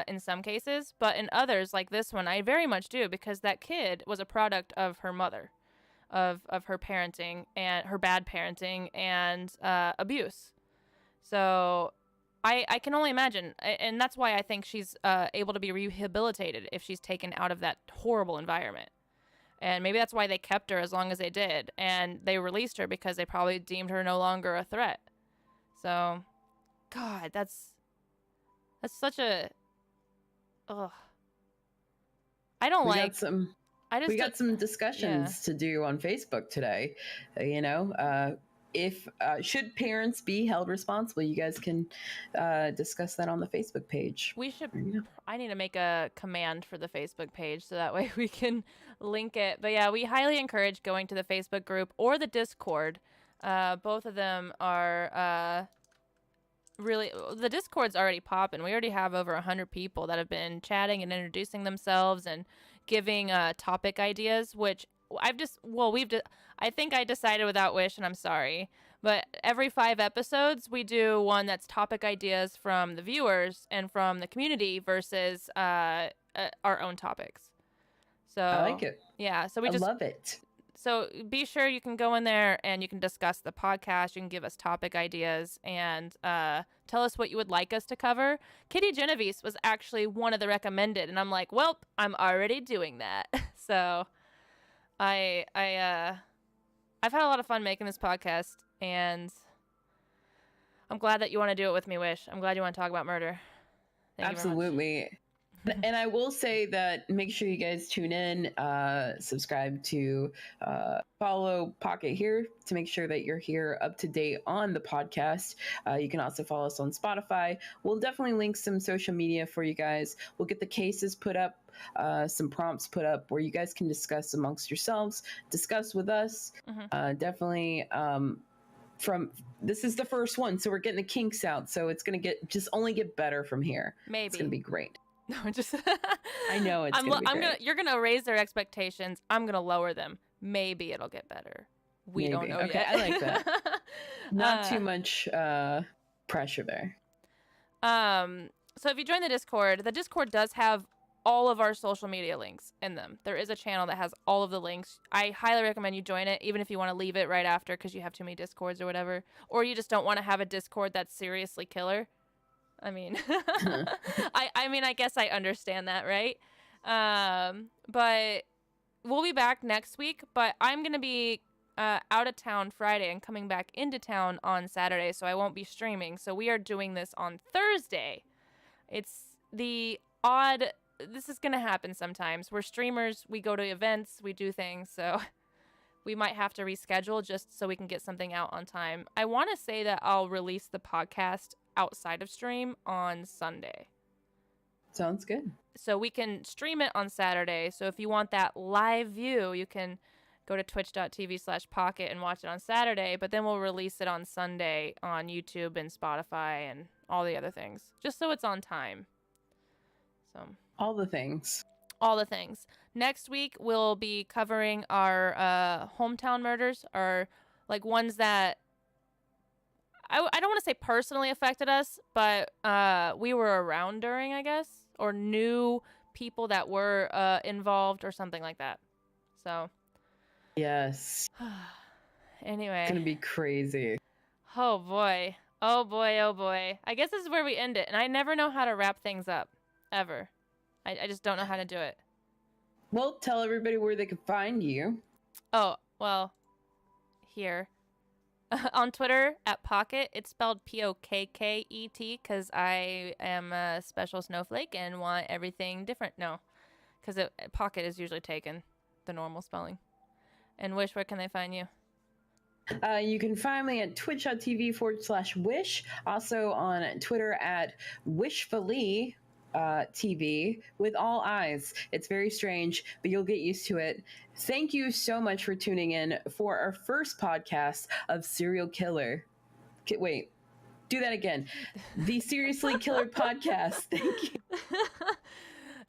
in some cases, but in others like this one, I very much do because that kid was a product of her mother, of her parenting and her bad parenting and abuse. So I can only imagine, and that's why I think she's able to be rehabilitated if she's taken out of that horrible environment. And maybe that's why they kept her as long as they did, and they released her because they probably deemed her no longer a threat. So, God, that's such a, ugh. I don't like. We got some discussions to do on Facebook today. If should parents be held responsible, you guys can discuss that on the Facebook page. We should. I need to make a command for the Facebook page so that way we can link it. But yeah, we highly encourage going to the Facebook group or the Discord. Both of them are really. The Discord's already popping. We already have over 100 people that have been chatting and introducing themselves and giving topic ideas, which I think I decided without Wish, and I'm sorry, but every 5 episodes we do one that's topic ideas from the viewers and from the community versus our own topics. So I like it. Yeah, so I love it. So be sure you can go in there and you can discuss the podcast. You can give us topic ideas and tell us what you would like us to cover. Kitty Genovese was actually one of the recommended, and I'm like, well, I'm already doing that. So I've had a lot of fun making this podcast, and I'm glad that you want to do it with me, Wish. I'm glad you want to talk about murder. Thank Absolutely. And I will say that make sure you guys tune in, subscribe to follow Pocket here to make sure that you're here up to date on the podcast. You can also follow us on Spotify. We'll definitely link some social media for you guys. We'll get the cases put up, some prompts put up where you guys can discuss amongst yourselves, discuss with us. Definitely. This is the first one, so we're getting the kinks out. So it's gonna only get better from here. Maybe it's gonna be great. No, just I know it's gonna be great. You're gonna raise their expectations. I'm gonna lower them. Maybe it'll get better. We don't know yet. I like that. Not too much pressure there. So if you join the Discord does have all of our social media links in them. There is a channel that has all of the links. I highly recommend you join it, even if you want to leave it right after because you have too many Discords or whatever, or you just don't want to have a Discord that's seriously killer. I mean, I guess I understand that, right? But we'll be back next week, but I'm going to be out of town Friday and coming back into town on Saturday, so I won't be streaming. So we are doing this on Thursday. It's the odd... This is going to happen sometimes. We're streamers. We go to events. We do things, so we might have to reschedule just so we can get something out on time. I want to say that I'll release the podcast outside of stream on Sunday. Sounds good. So we can stream it on Saturday. So if you want that live view, you can go to twitch.tv/pocket and watch it on Saturday, but then we'll release it on Sunday on YouTube and Spotify and all the other things, just so it's on time. So all the things. All the things. Next week we'll be covering our hometown murders, or like ones that I don't want to say personally affected us, but we were around during, I guess, or knew people that were involved or something like that. So yes. Anyway, it's gonna be crazy. Oh boy. Oh boy, oh boy. I guess this is where we end it, and I never know how to wrap things up ever. I just don't know how to do it. Well, tell everybody where they can find you. Oh, well, here. On Twitter, @Pocket. It's spelled Pokket, because I am a special snowflake and want everything different. No, because Pocket is usually taken, the normal spelling. And Wish, where can they find you? You can find me at twitch.tv/wish. Also on Twitter @wishfully. TV with all eyes. It's very strange, but you'll get used to it. Thank you so much for tuning in for our first podcast of Serial Killer. Wait, do that again. The Seriously Killer podcast. Thank you.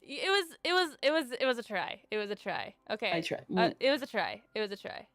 It was a try. It was a try. Okay. I tried. It was a try. It was a try.